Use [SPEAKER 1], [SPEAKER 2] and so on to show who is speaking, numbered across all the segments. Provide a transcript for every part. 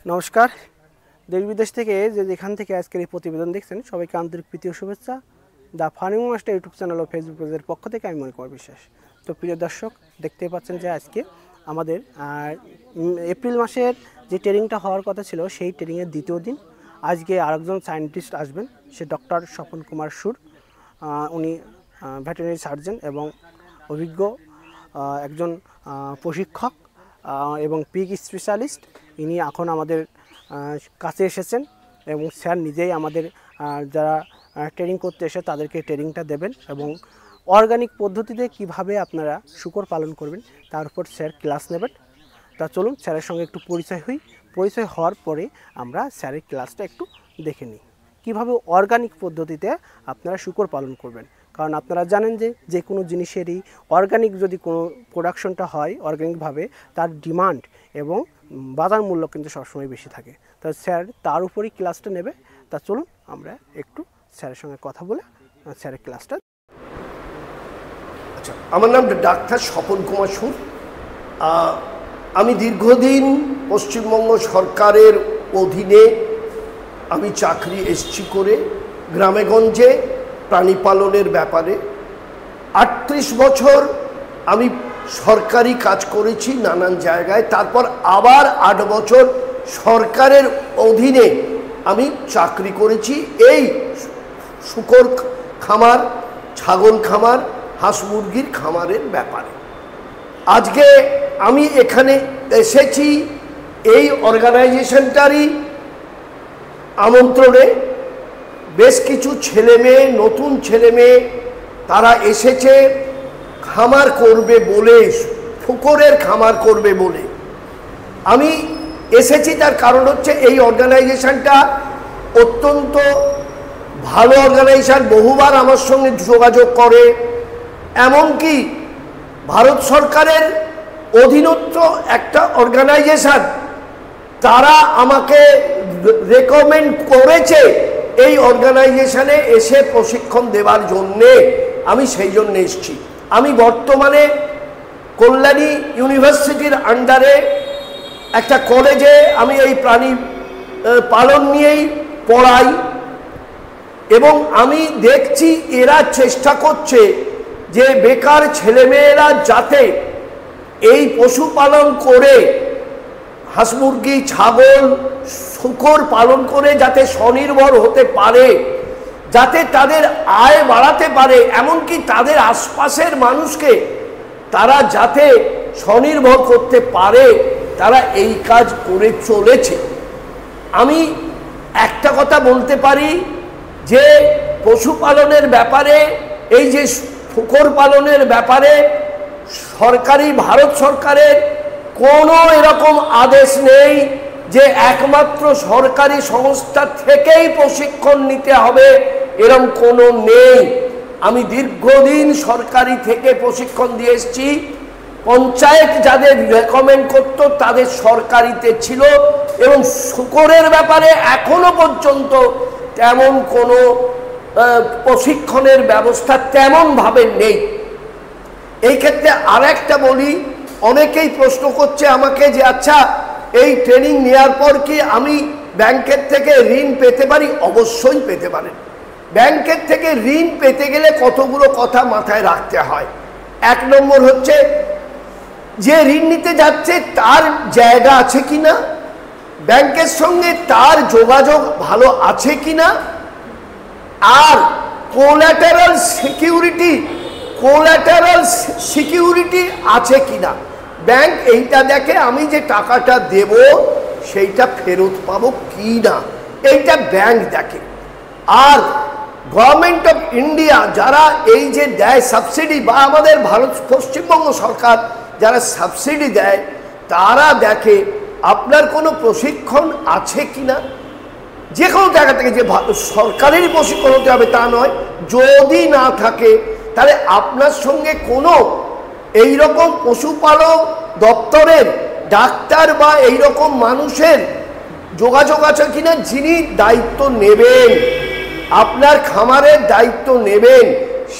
[SPEAKER 1] নমস্কার। দেশ বিদেশ থেকে যেখান থেকে আজকের এই প্রতিবেদন দেখছেন সবাইকে আন্তরিক প্রীতি ও শুভেচ্ছা। The farming master YouTube channel ও ফেসবুক পেজের পক্ষ থেকে আমি মনিকুমার বিশ্বাস। তো প্রিয় দর্শক, দেখতেই পাচ্ছেন যে আজকে আমাদের এপ্রিল মাসের যে ট্রেনিংটা হওয়ার কথা ছিল সেই ট্রেনিংয়ের দ্বিতীয় দিন। আজকে আরেকজন সায়েন্টিস্ট আসবেন, সে ডক্টর স্বপন কুমার সুর। উনি ভেটেরিনারি সার্জন এবং অভিজ্ঞ একজন প্রশিক্ষক এবং পিগ স্পেশালিস্ট। ইনি এখন আমাদের কাছে এসেছেন এবং স্যার নিজেই আমাদের যারা ট্রেনিং করতে এসে তাদেরকে ট্রেনিংটা দেবেন এবং অর্গানিক পদ্ধতিতে কিভাবে আপনারা শূকর পালন করবেন তার উপর স্যার ক্লাস নেবেন। তা চলুন স্যারের সঙ্গে একটু পরিচয় হই। পরিচয় হওয়ার পরে আমরা স্যারের ক্লাসটা একটু দেখে নিই, কীভাবে অর্গানিক পদ্ধতিতে আপনারা শূকর পালন করবেন। কারণ আপনারা জানেন যে কোনো জিনিসেরই অর্গানিক যদি কোনো প্রোডাকশনটা হয় অর্গানিকভাবে, তার ডিমান্ড এবং বাজার মূল্য কিন্তু সবসময় বেশি থাকে। তা স্যার তার উপরেই ক্লাসটা নেবে। তা চলুন আমরা একটু স্যারের সঙ্গে কথা বলে স্যারের ক্লাসটা।
[SPEAKER 2] আচ্ছা, আমার নাম ডাক্তার স্বপন কুমার সুর। আমি দীর্ঘদিন পশ্চিমবঙ্গ সরকারের অধীনে আমি চাকরি এসছি করে গ্রামেগঞ্জে প্রাণী পালনের ব্যাপারে ৩৮ বছর আমি সরকারি কাজ করেছি নানান জায়গায়। তারপর আবার ৮ বছর সরকারের অধীনে আমি চাকরি করেছি এই শূকর খামার, ছাগল খামার, হাঁস মুরগির খামারের ব্যাপারে। আজকে আমি এখানে এসেছি এই অর্গানাইজেশনটারই আমন্ত্রণে। বেশ কিছু ছেলে মেয়ে, নতুন ছেলে মেয়ে তারা এসেছে খামার করবে বলে, শূকরের খামার করবে বলে। আমি এসেছি তার কারণ হচ্ছে এই অর্গানাইজেশনটা অত্যন্ত ভালো অর্গানাইজেশন। বহুবার আমার সঙ্গে যোগাযোগ করে, এমনকি ভারত সরকারের অধীনস্থ একটা অর্গানাইজেশন, তারা আমাকে রেকমেন্ড করেছে এই অর্গানাইজেশনে এসে প্রশিক্ষণ দেওয়ার জন্যে। আমি সেই জন্য এসেছি। আমি বর্তমানে কল্যাণী ইউনিভার্সিটির আন্ডারে একটা কলেজে আমি এই প্রাণী পালন নিয়েই পড়াই এবং আমি দেখছি এরা চেষ্টা করছে যে বেকার ছেলেমেয়েরা যাতে এই পশুপালন করে, হাঁস মুরগি, ছাগল, শূকর পালন করে যাতে স্বনির্ভর হতে পারে, যাতে তাদের আয় বাড়াতে পারে, এমনকি তাদের আশপাশের মানুষকে তারা যাতে স্বনির্ভর করতে পারে, তারা এই কাজ করে চলেছে। আমি একটা কথা বলতে পারি যে পশুপালনের ব্যাপারে, এই যে শূকর পালনের ব্যাপারে সরকারি, ভারত সরকারের কোনো এরকম আদেশ নেই যে একমাত্র সরকারি সংস্থা থেকেই প্রশিক্ষণ নিতে হবে, এরকম কোনো নেই। আমি দীর্ঘদিন সরকারি থেকে প্রশিক্ষণ দিয়ে এসেছি। পঞ্চায়েত যাদের রেকমেন্ড করতো তাদের সরকারিতে ছিল এবং শূকরের ব্যাপারে এখনো পর্যন্ত তেমন কোনো প্রশিক্ষণের ব্যবস্থা তেমনভাবে নেই। এই ক্ষেত্রে আর একটা বলি, অনেকেই প্রশ্ন করছে আমাকে যে আচ্ছা এই ট্রেনিং নেওয়ার পর কি আমি ব্যাংকের থেকে ঋণ পেতে পারি? অবশ্যই পেতে পারেন। ব্যাংকের থেকে ঋণ পেতে গেলে কতগুলো কথা মাথায় রাখতে হয়। ১ নম্বর হচ্ছে যে ঋণ নিতে যাচ্ছে তার জায়গা আছে কিনা, ব্যাংকের সঙ্গে তার যোগাযোগ ভালো আছে কিনা, আর কোল্যাটারাল সিকিউরিটি আছে কিনা। ব্যাংক এইটা দেখে আমি যে টাকাটা দেব সেইটা ফেরত পাবো কি না, এইটা ব্যাংক দেখে। আর গভর্নমেন্ট অফ ইন্ডিয়া যারা এই যে দেয় সাবসিডি, বা আমাদের ভারত পশ্চিমবঙ্গ সরকার যারা সাবসিডি দেয়, তারা দেখে আপনার কোনো প্রশিক্ষণ আছে কিনা। যে কোনো জায়গা থেকে যে সরকারেরই প্রশিক্ষণ হতে হবে তা নয়, যদি না থাকে তাহলে আপনার সঙ্গে কোনো এইরকম পশুপালক দপ্তরের ডাক্তার বা এইরকম মানুষের যোগাযোগ আছে কিনা যিনি দায়িত্ব নেবেন, আপনার খামারের দায়িত্ব নেবেন।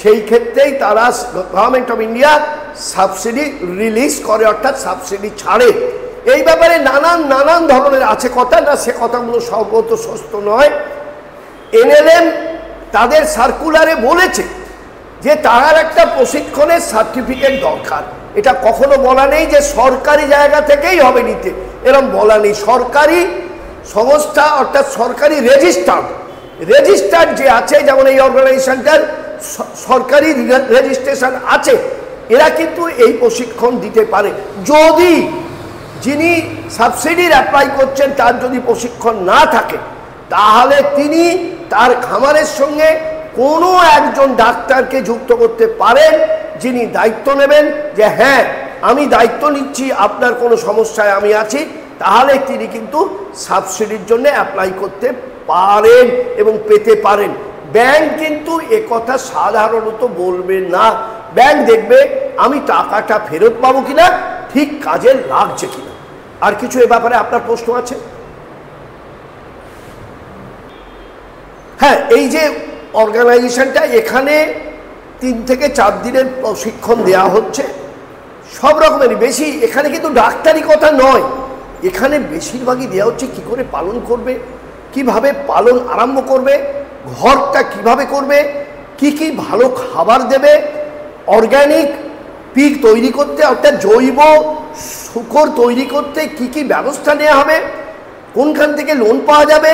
[SPEAKER 2] সেই ক্ষেত্রেই তারা government of India subsidy release করে, অর্থাৎ সাবসিডি ছাড়ে। এই ব্যাপারে নানান ধরনের আছে কথা, না সে কথাগুলো সর্বত সত্য নয়। এনএলএম তাদের সার্কুলারে বলেছে যে তার একটা প্রশিক্ষণের সার্টিফিকেট দরকার। এটা কখনো বলা নেই যে সরকারি জায়গা থেকেই হবে নিতে, এরকম বলা নেই। সরকারি সংস্থা অর্থাৎ সরকারি রেজিস্টার্ড যে আছে, যেমন এই অর্গানাইজেশনটার সরকারি রেজিস্ট্রেশন আছে, এরা কিন্তু এই প্রশিক্ষণ দিতে পারে। যদি যিনি সাবসিডির অ্যাপ্লাই করছেন তার যদি প্রশিক্ষণ না থাকে, তাহলে তিনি তার খামারের সঙ্গে কোনো একজন ডাক্তারকে যুক্ত করতে পারেন, যিনি দায়িত্ব নেবেন যে হ্যাঁ আমি দায়িত্ব নিচ্ছি, আপনার কোনো সমস্যায় আমি আছি, তাহলে তিনি কিন্তু সাবসিডির জন্য অ্যাপ্লাই করতে পারেন এবং পেতে পারেন। ব্যাংক কিন্তু একথা সাধারণত বলবে না। ব্যাংক দেখবে আমি টাকাটা ফেরত পাবো কিনা, ঠিক কাজে লাগছে কিনা। আর কিছু এ ব্যাপারে আপনার প্রশ্ন আছে? হ্যাঁ, এই যে অর্গানাইজেশনটা, এখানে 3 থেকে 4 দিনের প্রশিক্ষণ দেওয়া হচ্ছে সব রকমেরই। বেশি এখানে কিন্তু ডাক্তারি কথা নয়, এখানে বেশিরভাগই দেওয়া হচ্ছে কি করে পালন করবে, কিভাবে পালন আরম্ভ করবে, ঘরটা কিভাবে করবে, কি কি ভালো খাবার দেবে, অর্গানিক পিগ তৈরি করতে অর্থাৎ জৈব শূকর তৈরি করতে কি কি ব্যবস্থা নেওয়া হবে, কোনখান থেকে লোন পাওয়া যাবে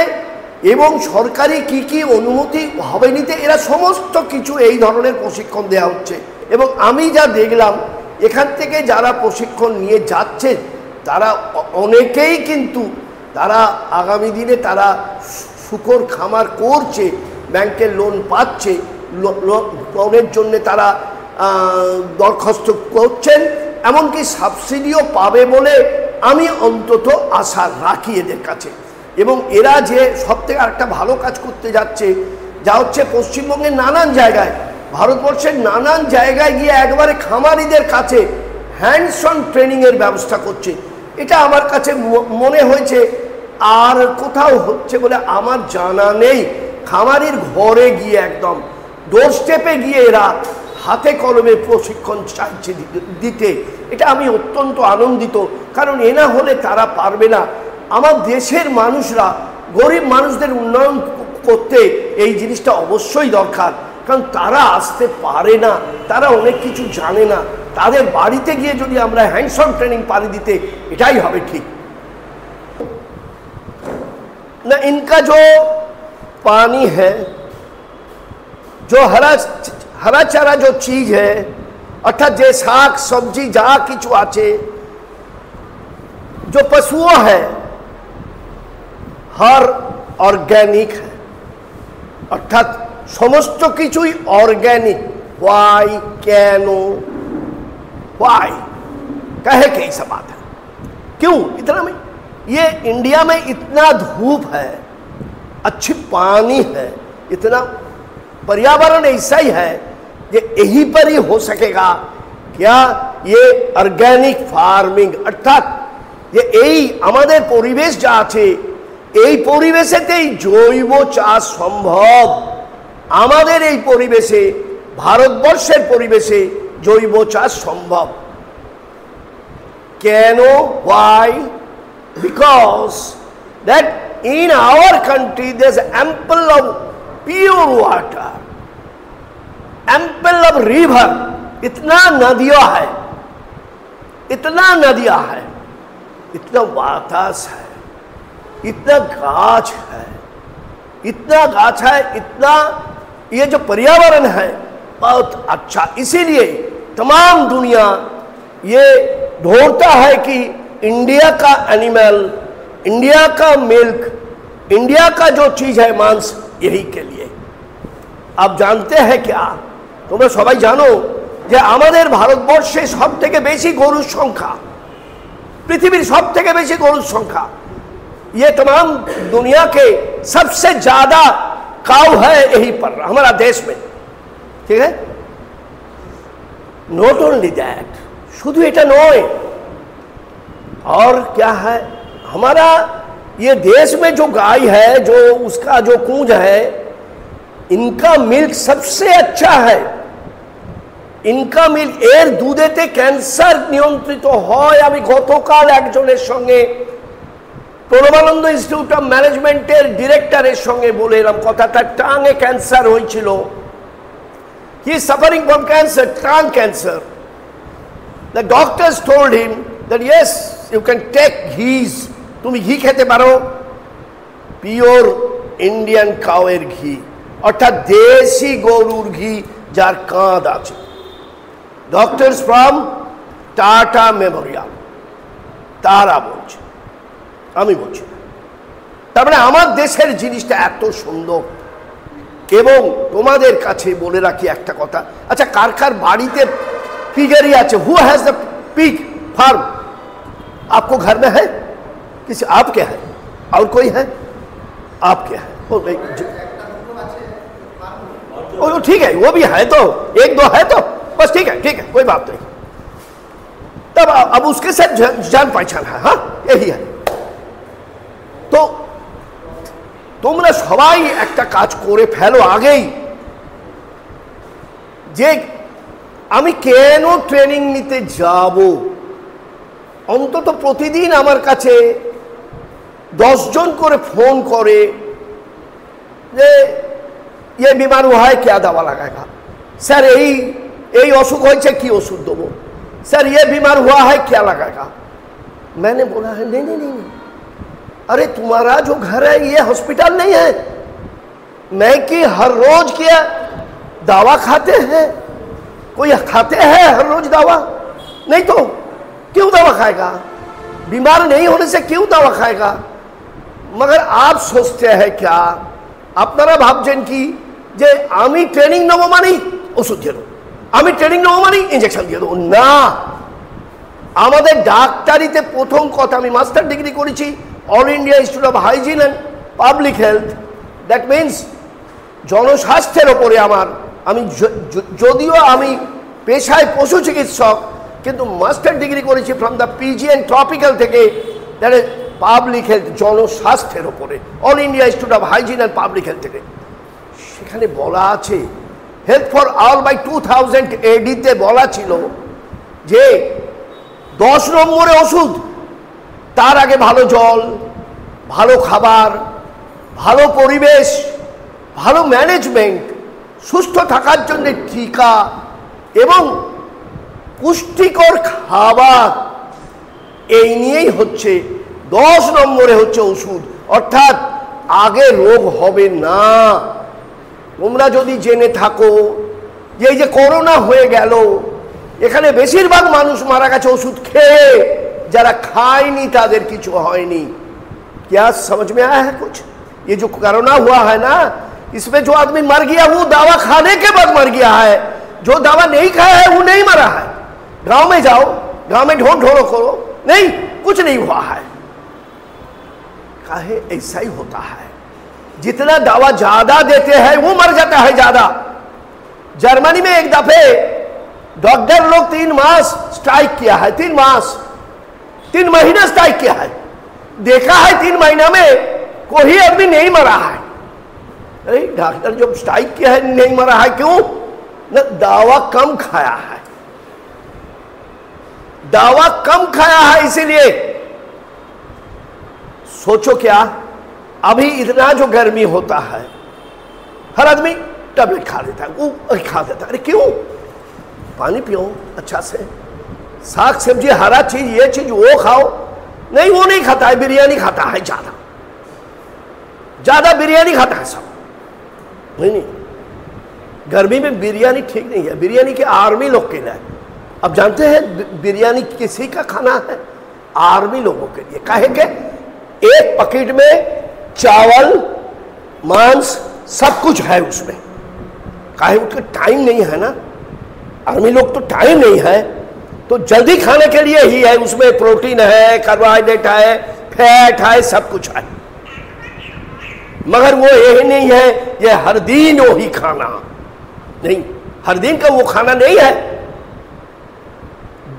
[SPEAKER 2] এবং সরকারি কি কি অনুমতি হবে নিতে, এরা সমস্ত কিছু এই ধরনের প্রশিক্ষণ দেওয়া হচ্ছে। এবং আমি যা দেখলাম এখান থেকে যারা প্রশিক্ষণ নিয়ে যাচ্ছে তারা অনেকেই কিন্তু তারা আগামী দিনে তারা শূকর খামার করছে, ব্যাংকের লোন পাচ্ছে, লোনের জন্য তারা দরখাস্ত করছেন, এমনকি সাবসিডিও পাবে বলে আমি অন্তত আশা রাখি এদের কাছে। এবং এরা যে সবথেকে আরেকটা ভালো কাজ করতে যাচ্ছে, যা হচ্ছে পশ্চিমবঙ্গের নানান জায়গায়, ভারতবর্ষের নানান জায়গায় গিয়ে একবারে খামারিদের কাছে হ্যান্ডস অন ট্রেনিংয়ের ব্যবস্থা করছে। এটা আমার কাছে মনে হয়েছে আর কোথাও হচ্ছে বলে আমার জানা নেই। খামারির ঘরে গিয়ে একদম ডোর স্টেপে গিয়ে এরা হাতে কলমে প্রশিক্ষণ চাইছে দিতে। এটা আমি অত্যন্ত আনন্দিত, কারণ এ না হলে তারা পারবে না। আমার দেশের মানুষরা, গরিব মানুষদের উন্নয়ন করতে এই জিনিসটা অবশ্যই দরকার, কারণ তারা আসতে পারে না, তারা অনেক কিছু জানে না। তাদের বাড়িতে গিয়ে যদি আমরা হ্যান্ডস অন ट्रेनिंग पारी दीते, এটাই হবে ঠিক ना। इनका जो पानी है, जो हरा चारा जो चीज है, अर्थात जे शाक सब्जी जा किछु आछे, जो पशुओं है हर ऑर्गेनिक है, अर्थात समस्त किछुई ऑर्गेनिक। वाई कैनो वाई कहे के सब बात है, क्यों इतना में? ये इंडिया में इतना धूप है, अच्छी पानी है, इतना पर्यावरण ऐसा ही है, ये यहीं पर ही हो सकेगा क्या ये ऑर्गेनिक फार्मिंग। अर्थात ये এই আমাদের পরিবেশ যা আছে, এই পরিবেশেতেই জৈব চাষ সম্ভব। আমাদের এই পরিবেশে, ভারতবর্ষের পরিবেশে জৈব চাষ সম্ভব। কেন? why? Because that in our country there's ample of pure water, ample of river, इतना नदियां है, इतना नदियां है, इतना बातास है, इतना गाछ है, इतना गाछ है, इतना ये जो पर्यावरण है बहुत अच्छा। इसीलिए तमाम दुनिया ये ढूंढता है कि इंडिया का एनिमल, इंडिया का मिल्क, इंडिया का जो चीज है मांस, यही के लिए। आप जानते हैं क्या, তোমরা সবাই জানো যে আমাদের ভারতবর্ষে সবথেকে বেশি গরুর সংখ্যা, পৃথিবীর সবথেকে বেশি গরুর সংখ্যা। ये तमाम दुनिया के सबसे ज्यादा काऊ है यहीं पर हमारा देश में, ठीक है। नॉट ओनली दैट, शुद्ध এটা নয়, और क्या है, हमारा ये देश में जो गाय है, जो उसका जो कूंज है, इनका मिल्क सबसे अच्छा है। ইনকাম মিল্ক এর দুধেতে ক্যান্সার নিয়ন্ত্রিত হয়। আমি গতকাল একজনের সঙ্গে প্রণবানন্দ ইনস্টিটিউট অফ ম্যানেজমেন্টের ডিরেক্টরের সঙ্গে বলে এলাম কথাটা, টাঙে ক্যান্সার হয়েছিল, he is suffering from cancer, tongue cancer. The doctors told him that yes you can take ghees, তুমি ঘি খেতে পারো, পিওর ইন্ডিয়ান কাউয়ের ঘি, অর্থাৎ দেশি গরুর ঘি যার কাঁধ আছে। ডক্টরস ফ্রম টাটা মেমোরিয়াল তারা বলছে, আমি বলছি। তার মানে আমার দেশের জিনিসটা এত সুন্দর। এবং তোমাদের কাছে বলে রাখি একটা কথা, আচ্ছা কার কার বাড়িতে পিগারি আছে? হু हैज द पिग फार्म? आपको घर में है? किसी आपके है? और कोई है? आपके है? वो ठीक है, वो भी है तो एक दो है तो बस ठीक है कोई बात नहीं। तब अब उसके साथ जान पहचान है, हाँ यही है। তো তোমরা সবাই একটা কাজ করে ফেলো আগেই, যে আমি কেন ট্রেনিং নিতে যাব। অন্তত প্রতিদিন আমার কাছে 10 জন করে ফোন করে যে ये बीमार हुआ है क्या दवा लगाएगा, सर यही অসুখ হয়েছে কি ওষুধ দেবো, सर ये बीमार हुआ है क्या लगाएगा। मैंने बोला है नहीं, अरे तुम्हारा जो घर है ये हॉस्पिटल नहीं है। मैं कि हर रोज क्या दवा खाते हैं? कोई खाते हैं हर रोज दवा? नहीं तो क्यों दवा खाएगा? बीमार नहीं होने से क्यों दवा खाएगा? मगर आप सोचते हैं क्या, আপনারা ভাবছেন কি যে আমি ট্রেনিং নেব মানে ওষুধ দিয়ে দেবো, আমি ট্রেনিং নেব মানে ইঞ্জেকশন দিয়ে দেবো? না, আমাদের ডাক্তারিতে প্রথম কথা, আমি মাস্টার ডিগ্রি করেছি all India institute of hygiene and public health, that means জনস্বাস্থ্যের ওপরে আমার, আমি যদিও আমি পেশায় পশু চিকিৎসক কিন্তু মাস্টার ডিগ্রি করেছি from the PG and tropical থেকে, দ্যাট ইজ পাবলিক হেলথ, জনস্বাস্থ্যের ওপরে, all India institute of hygiene and public health থেকে। সেখানে বলা আছে হেলথ ফর অল বাই 2000 AD-তে বলা ছিল যে 10 নম্বরে ওষুধ, তার আগে ভালো জল, ভালো খাবার, ভালো পরিবেশ, ভালো ম্যানেজমেন্ট, সুস্থ থাকার জন্য টিকা এবং পুষ্টিকর খাবার, এই নিয়েই হচ্ছে 10 নম্বরে হচ্ছে ওষুধ। অর্থাৎ আগে রোগ হবে না। তোমরা যদি জেনে থাকো যে এই যে করোনা হয়ে গেল, এখানে বেশিরভাগ মানুষ মারা গেছে ওষুধ খেয়ে, যারা খায়নি তাদের কিছু হয়নি। क्या समझ में आया है कुछ? ये जो कोरोना हुआ है ना, इसमें जो आदमी मर गया वो दवा खाने के बाद मर गया है, जो दवा नहीं खाया है वो नहीं मरा है। गांव में जाओ, गांव में ढोलो करो, नहीं कुछ नहीं हुआ है। काहे ऐसा ही होता है, जितना दवा ज्यादा देते हैं वो मर जाता है ज्यादा। जर्मनी में एक दफे डॉक्टर लोग 3 मास स्ट्राइक किया है, 3 मास 3 महीना स्ट्राइक किया है, देखा है 3 महीना में कोई आदमी नहीं मरा है। अरे डॉक्टर जो स्ट्राइक किया है नहीं मरा है, क्यों? न दवा कम खाया है, दवा कम खाया है, इसीलिए। सोचो क्या, अभी इतना जो गर्मी होता है हर आदमी टैबलेट खा लेता है, वो खा देता है। अरे क्यों? पानी पियो अच्छा से, साग सब्जी हरा चीज ये चीज वो खाओ। नहीं वो नहीं खाता है, बिरयानी खाता है ज्यादा बिरयानी खाता है सब। नहीं गर्मी में बिरयानी ठीक नहीं है, बिरयानी के आर्मी लोग के लिए। अब जानते हैं बिरयानी किसी का खाना है? आर्मी लोगों के लिए। काहे के एक पैकेट में चावल मांस सब कुछ है उसमें, काहे उनका टाइम नहीं है ना, आर्मी लोग तो टाइम नहीं है, तो जल्दी खाने के लिए ही है। उसमें प्रोटीन है, कार्बोहाइड्रेट है, फैट है, सब कुछ है। मगर वो यही नहीं है ये हर दिन वो ही खाना, नहीं हर दिन का वो खाना नहीं है।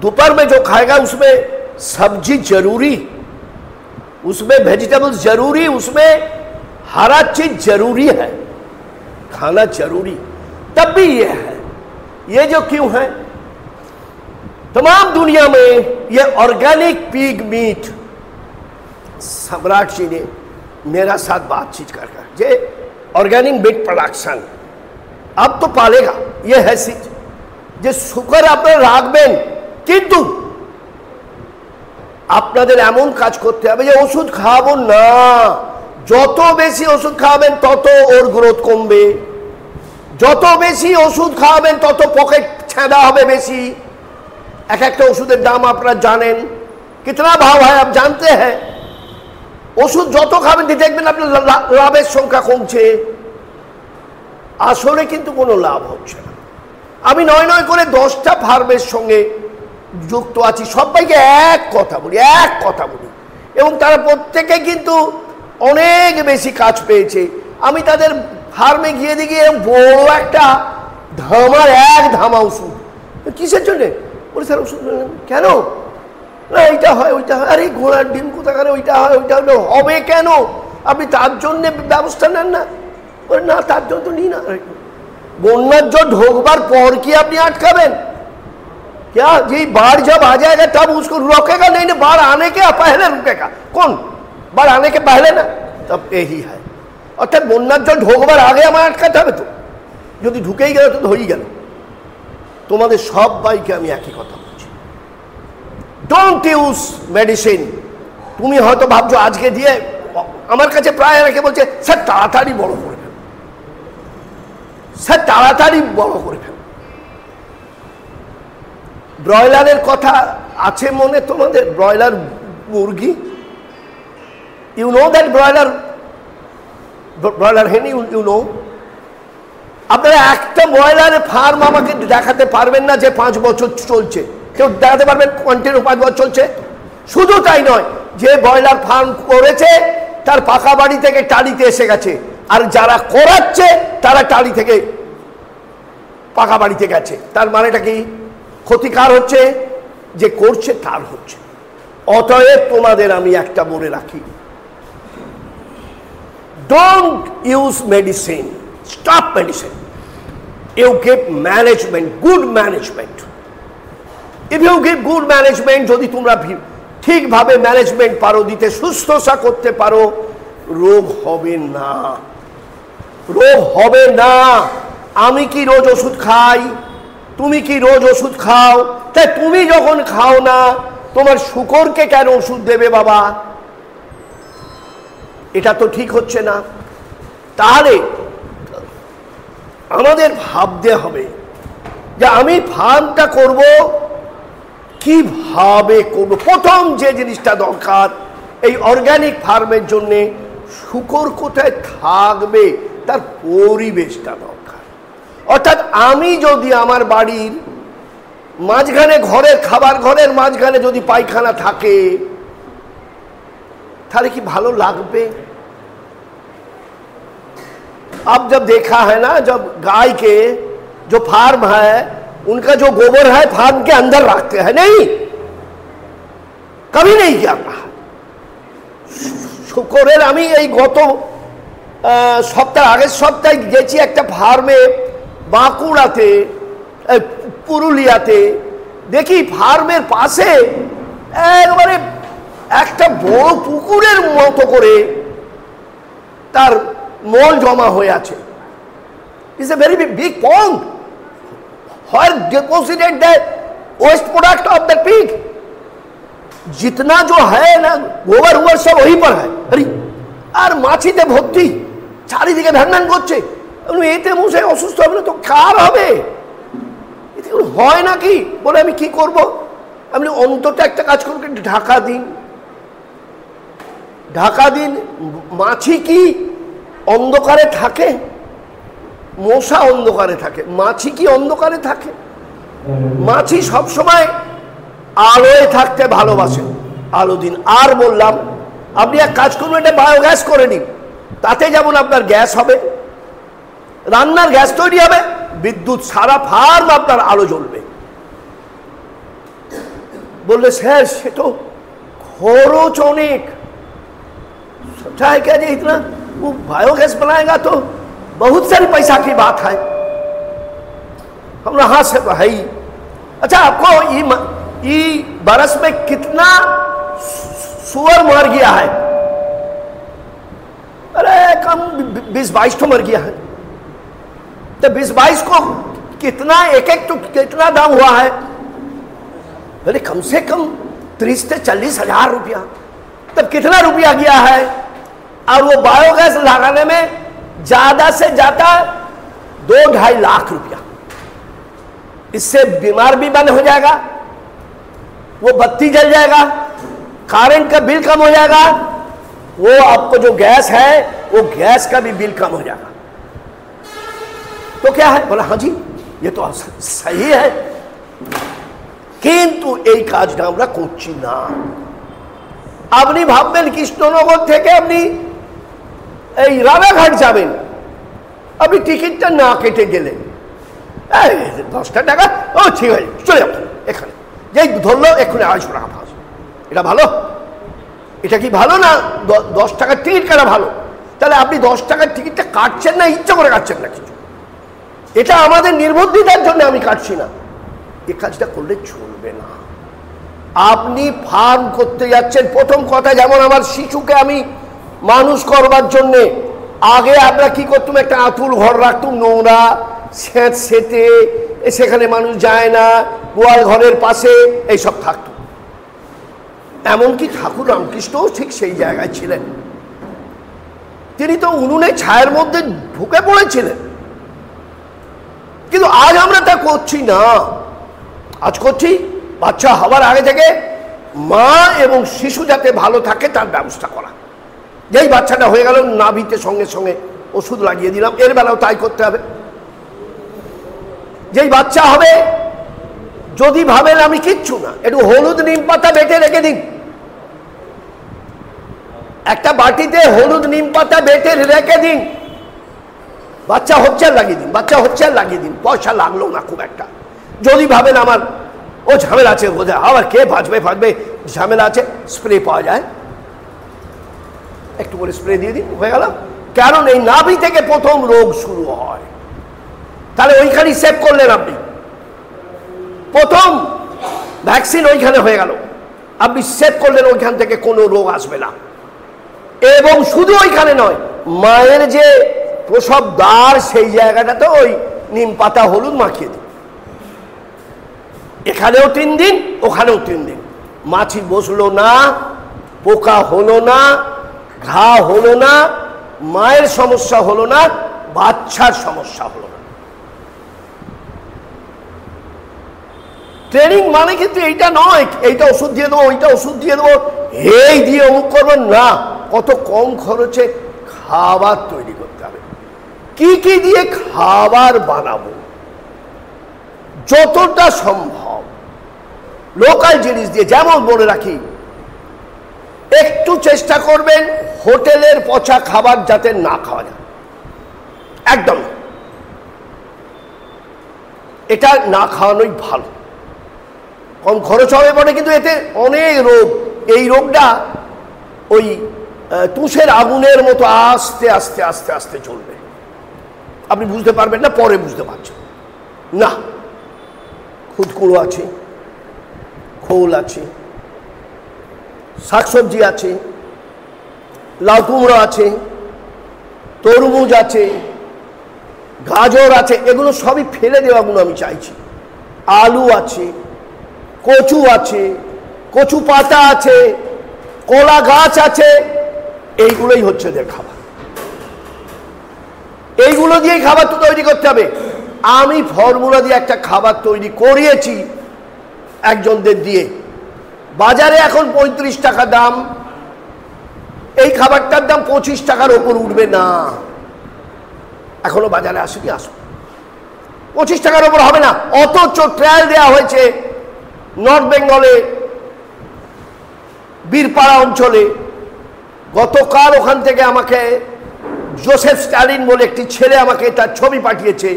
[SPEAKER 2] दोपहर में जो खाएगा उसमें सब्जी जरूरी, उसमें वेजिटेबल्स जरूरी, उसमें हरा चीज जरूरी है, खाना जरूरी। तब भी ये है ये जो क्यों है, तमाम दुनिया में ये ऑर्गेनिक पिग मीट, सम्राट जी ने मेरा साथ बातचीत कर जे ऑर्गेनिक मीट प्रोडक्शन अब तो पालेगा, ये है चीज যে শুকর আপনারা রাখবেন, কিন্তু আপনাদের এমন কাজ করতে হবে যে ওষুধ খাওয়াবো না। যত বেশি ওষুধ খাওয়াবেন তত ওর গ্রোথ কমবে, যত বেশি ওষুধ খাওয়াবেন তত পকেট ছেঁড়া হবে বেশি। এক একটা ওষুধের দাম আপনারা জানেন, কিতনা ভাव है आप जानते हैं। ওষুধ যত খাবেন দেখবেন আপনার লাভের সংখ্যা কমছে, আসলে কিন্তু কোনো লাভ হচ্ছে না। আমি নয় নয় করে 10টা ফার্মের সঙ্গে যুক্ত আছি, সবাইকে এক কথা বলি এবং তারা প্রত্যেকে কিন্তু অনেক বেশি কাজ পেয়েছে। আমি তাদের ফার্মে গিয়ে দেখি বড় একটা ধামা ওষুধ, কিসের জন্যে? বলে স্যার ওষুধ কেন না, এইটা হয় ওইটা হয়। আরে ঘোড়ার ডিম কোথাকারে, ওইটা হয় ওইটা হলে হবে কেন? আপনি তার জন্য ব্যবস্থা নেন না? বলে না, তার জন্য তো নিই না। বন্যার জল ढोकবার পর কি আপনি আটকাবেন? क्या जी बाढ़ जब आ जाएगा तब उसको रोकेगा? नहीं, बाढ़ आने के पहले रुकेगा। कौन? बाढ़ आने के पहले ना, तब यही है। অর্থাৎ বন্যার জল ঢোকবার আগে আমার আটকাতে হবে। তো যদি ঢুকেই গেল তো হয়েই গেল। তোমাদের সবাইকে আমি একই কথা বলছি, ডোন্ট ইউজ মেডিসিন। তুমি হয়তো ভাবছো আজকে দিয়ে, আমার কাছে প্রায় অনেকে বলছে স্যার তাড়াতাড়ি বড় করে ফেল, স্যার তাড়াতাড়ি বড় করে ফেল। ব্রয়লারের কথা আছে মনে তোমাদের? ব্রয়লার মুরগি, ইউ নো দ্যাট ব্রয়লার হেন, ইউ নো। আপনারা একটা ব্রয়লারের ফার্ম আমাকে দেখাতে পারবেন না যে 5 বছর চলছে? কেউ দেখাতে পারবেন কন্টিনিউ 5 বছর চলছে? শুধু তাই নয়, যে ব্রয়লার ফার্ম করেছে তার পাকা বাড়ি থেকে টালিতে এসে গেছে, আর যারা করাচ্ছে তারা টালি থেকে পাকা বাড়িতে গেছে। তার মানেটা কি? ক্ষতিকার হচ্ছে, যে করছে তার হচ্ছে। অতএব তোমাদের আমি একটা বলে রাখি, don't use medicine, stop medicine, you give management, good management. If you give good management, যদি তোমরা ঠিকভাবে ম্যানেজমেন্ট পারো দিতে, শুশ্রূষা করতে পারো, রোগ হবে না, রোগ হবে না। আমি কি রোজ ওষুধ খাই? তুমি কি রোজ ওষুধ খাও? তাই তুমি যখন খাও না, তোমার শুকরকে কেন ওষুধ দেবে বাবা? এটা তো ঠিক হচ্ছে না। তাহলে আমাদের ভাবতে হবে যে আমি ফার্মটা করব কিভাবে করব। প্রথম যে জিনিসটা দরকার, এই অর্গানিক ফার্মের জন্য শুকর কোথায় থাকবে তার পরিবেশটা দরকার। অর্থাৎ আমি যদি আমার বাড়ির মাঝখানে, ঘরের খাবার ঘরের মাঝখানে যদি পায়খানা থাকে, তাহলে কি ভালো লাগবে? अब जब देखा है ना, जब गाय के जो फार्म है उनका जो गोबर है फार्म के अंदर रखते हैं, नहीं, कभी नहीं किया। শুকরের আমি এই গত আগের সপ্তাহে গেছি একটা ফার্মে, বাঁকুড়াতে, পুরুলিয়াতে। দেখি ফার্মের পাশে একবারে একটা বড় পুকুরের মতো করে তার মল জমা হয়ে আছে। It's a very big pond where deposited the waste product of the pig। जितना जो है ना गोबर उबर सब वहीं पर है। अरे আর মাছিতে ভর্তি, চারিদিকে ধান করছে। এতে মশাই অসুস্থ হবে না তো কার হবে? এতে হয় নাকি? বলে আমি কি করব? আপনি অন্তত একটা কাজ করুন, ঢাকা দিন, ঢাকা দিন। মাছি কি অন্ধকারে থাকে? মশা অন্ধকারে থাকে, মাছি কি অন্ধকারে থাকে? মাছি সবসময় আলোয় থাকতে ভালোবাসে। আলো দিন। আর বললাম আপনি এক কাজ করুন, এটা বায়োগ্যাস করে নিন। তাতে যেমন আপনার গ্যাস হবে, রান্নার গ্যাস তৈরি হবে, বিদ্যুৎ, সারা ফার্ম আপনার আলো জ্বলবে। বললে স্যার সে তো খরচ অনেক। सोचा है क्या जी इतना? वो बायोगैस बनाएगा तो बहुत सारे पैसा की बात है। हम हाँ से भाई। अच्छा, आपको ये बरस में कितना सुअर मर गया है? अरे कम 20-22 तो मर गया है। तो 20-22 को कितना, एक तो कितना दाम हुआ है? अरे कम से कम 30 से 40 हजार रुपया। तब कितना रुपया गया है? और वो बायोगैस लगाने में ज्यादा से ज्यादा 2-2.5 लाख रुपया। इससे बीमार भी बंद हो जाएगा, वो बत्ती जल जाएगा, करंट का बिल कम हो जाएगा, वो आपको जो गैस है वो गैस का भी बिल कम हो जाएगा। तो क्या है? बोला हाँ जी ये तो सही है, কিন্তু এই কাজটা আমরা করছি না। আপনি ভাববেন কৃষ্ণনগর থেকে আপনি এই রানাঘাট যাবেন, আপনি টিকিটটা না কেটে গেলেন, 10 টাকা, ও ঠিক আছে চলে যাবেন, এখানে যেই ধরলো এক্ষুনি 250 টাকা ফাঁস। এটা ভালো? এটা কি ভালো না 10 টাকার টিকিট কাটা ভালো? তাহলে আপনি 10 টাকার টিকিটটা কাটছেন না ইচ্ছা করে কাটছেন না কিছু, এটা আমাদের নির্বুদ্ধিতার জন্য আমি কাটছি না। এই কাজটা করলে চলবে না। আপনি ফার্ম করতে যাচ্ছেন, প্রথম কথা যেমন আমার শিশুকে আমি মানুষ করবার জন্যে আগে আমরা কি করতাম, একটা আঁতুল ঘর রাখতাম, নোংরা সেঁতে, সেখানে মানুষ যায় না, গোয়াল ঘরের পাশে এইসব থাকতো। এমনকি ঠাকুর রামকৃষ্ণও ঠিক সেই জায়গায় ছিলেন, তিনি তো উনুনে ছায়ের মধ্যে ঢুকে পড়েছিলেন। কিন্তু আজ আমরা তা করছি না। আজ করছি বাচ্চা হওয়ার আগে থেকে মা এবং শিশু যাতে ভালো থাকে তার ব্যবস্থা করা। যেই বাচ্চাটা হয়ে গেল নাভিতে সঙ্গে সঙ্গে ওষুধ লাগিয়ে দিলাম, এর বেলাও তাই করতে হবে। যেই বাচ্চা হবে যদি ভাবেন আমি কিচ্ছু না, একটু হলুদ নিম পাতা বেটে রেখে দিন, একটা বাটিতে হলুদ নিম পাতা বেটে রেখে দিন, বাচ্চা হচ্ছে আর লাগিয়ে দিন, বাচ্চা হচ্ছে আর লাগিয়ে দিন, পয়সা লাগলো না খুব একটা। যদি ভাবেন আমার ও ঝামেলা আছে, বোঝা আবার কে ফাঁচবে ঝামেলা আছে, স্প্রে পাওয়া যায়, একটু করে স্প্রে দিয়ে দিন, হয়ে গেল। কারণ এই নাভি থেকে প্রথম রোগ শুরু হয়, তাহলে ওইখানেই সেভ করলেন আপনি, প্রথম ভ্যাকসিন ওইখানে হয়ে গেল, আপনি সেভ করলেন, ওইখান থেকে কোনো রোগ আসবে না। এবং শুধু ওইখানে নয়, মায়ের যে প্রসব দ্বার সেই জায়গাটাতে ওই নিম পাতা হলুদ মাখিয়ে দিন, এখানেও 3 দিন ওখানেও 3 দিন, মাছি বসলো না, পোকা হলো না, ঘা হলো না, মায়ের সমস্যা হলো না, বাচ্চার সমস্যা হলো না। ট্রেনিং মানে কিন্তু এইটা নয় এইটা ওষুধ দিয়ে দেবো, ওইটা ওষুধ দিয়ে দেবো, এই দিয়ে অমুক করবেন না। কত কম খরচে খাবার তৈরি করতে হবে, কি কি দিয়ে খাবার বানাবো, যতটা সম্ভব লোকাল জিনিস দিয়ে। যেমন বলে রাখি, একটু চেষ্টা করবেন হোটেলের পচা খাবার যাতে না খাওয়া যায়, একদম এটা না খাওয়ানোই ভালো, কম খরচ হবে বটে, কিন্তু এতে অনেক রোগ, এই রোগটা ওই তুষের আগুনের মতো আস্তে আস্তে আস্তে আস্তে চলবে, আপনি বুঝতে পারবেন না, পরে বুঝতে পারছেন না। খুদকুড়ো আছে, খোল আছে, শাকসবজি আছে, লাউ কুমড়ো আছে, তরমুজ আছে, গাজর আছে, এগুলো সবই ফেলে দেওয়াগুলো আমি চাইছি। আলু আছে, কচু আছে, কচু পাতা আছে, কলা গাছ আছে, এইগুলোই হচ্ছে ওদের খাবার, এইগুলো দিয়েই খাবার তো তৈরি করতে হবে। আমি ফর্মুলা দিয়ে একটা খাবার তৈরি করিয়েছি একজনদের দিয়ে, বাজারে এখন 35 টাকা দাম, এই খাবারটার দাম 25 টাকার ওপর উঠবে না, এখনো বাজারে আসেনি, আসো 25 টাকার ওপর হবে না। অথচ ট্রায়াল দেওয়া হয়েছে নর্থ বেঙ্গলে, বীরপাড়া অঞ্চলে। গতকাল ওখান থেকে আমাকে জোসেফ স্টালিন বলে একটি ছেলে আমাকে তার ছবি পাঠিয়েছে,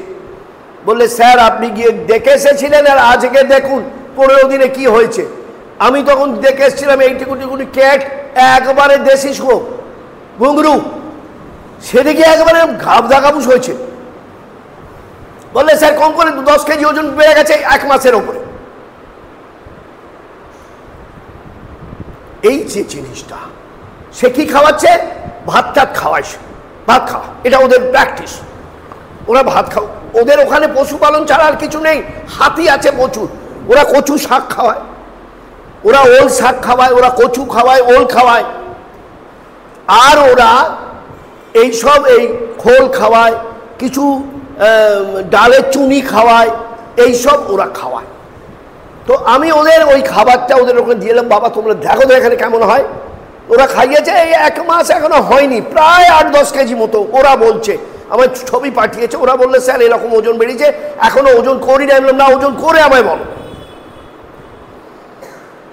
[SPEAKER 2] বললে স্যার আপনি গিয়ে দেখে এসেছিলেন আর আজকে দেখুন 15 দিনে কি হয়েছে। আমি তখন দেখে এসেছিলাম এইটুকুটি ক্যাট, একবারে দেশি ঘুঙরু, সেদিকে একবারে ঘাবদা কাবুস হয়েছে। বললে স্যার কম করে 10 কেজি ওজন বেড়ে গেছে 1 মাসের ওপরে। এই যে জিনিসটা সে কি খাওয়াচ্ছে, ভাত টাত খাওয়ায়, ভাত খাওয়া, এটা ওদের প্র্যাকটিস। ওরা ভাত খাও, ওদের ওখানে পশুপালন ছাড়া আর কিছু নেই। হাতি আছে প্রচুর, ওরা কচু শাক খাওয়ায়, ওরা ওল শাক খাওয়ায়, ওরা কচু খাওয়ায়, ওল খাওয়ায়, আর ওরা এইসব এই খোল খাওয়ায়, কিছু ডালের চুনি খাওয়ায়, এইসব ওরা খাওয়ায়। তো আমি ওদের ওই খাবারটা ওদের ওখানে দিলাম, বাবা তোমরা দেখো তো এখানে কেমন হয়। ওরা খাইয়েছে, এই 1 মাস এখনো হয়নি, প্রায় 8-10 কেজি মতো ওরা বলছে। আমার ছবি পাঠিয়েছে, ওরা বললে স্যার এরকম ওজন বেরিয়েছে, এখনো ওজন করি না। বললাম না, ওজন করে আমায় বলো।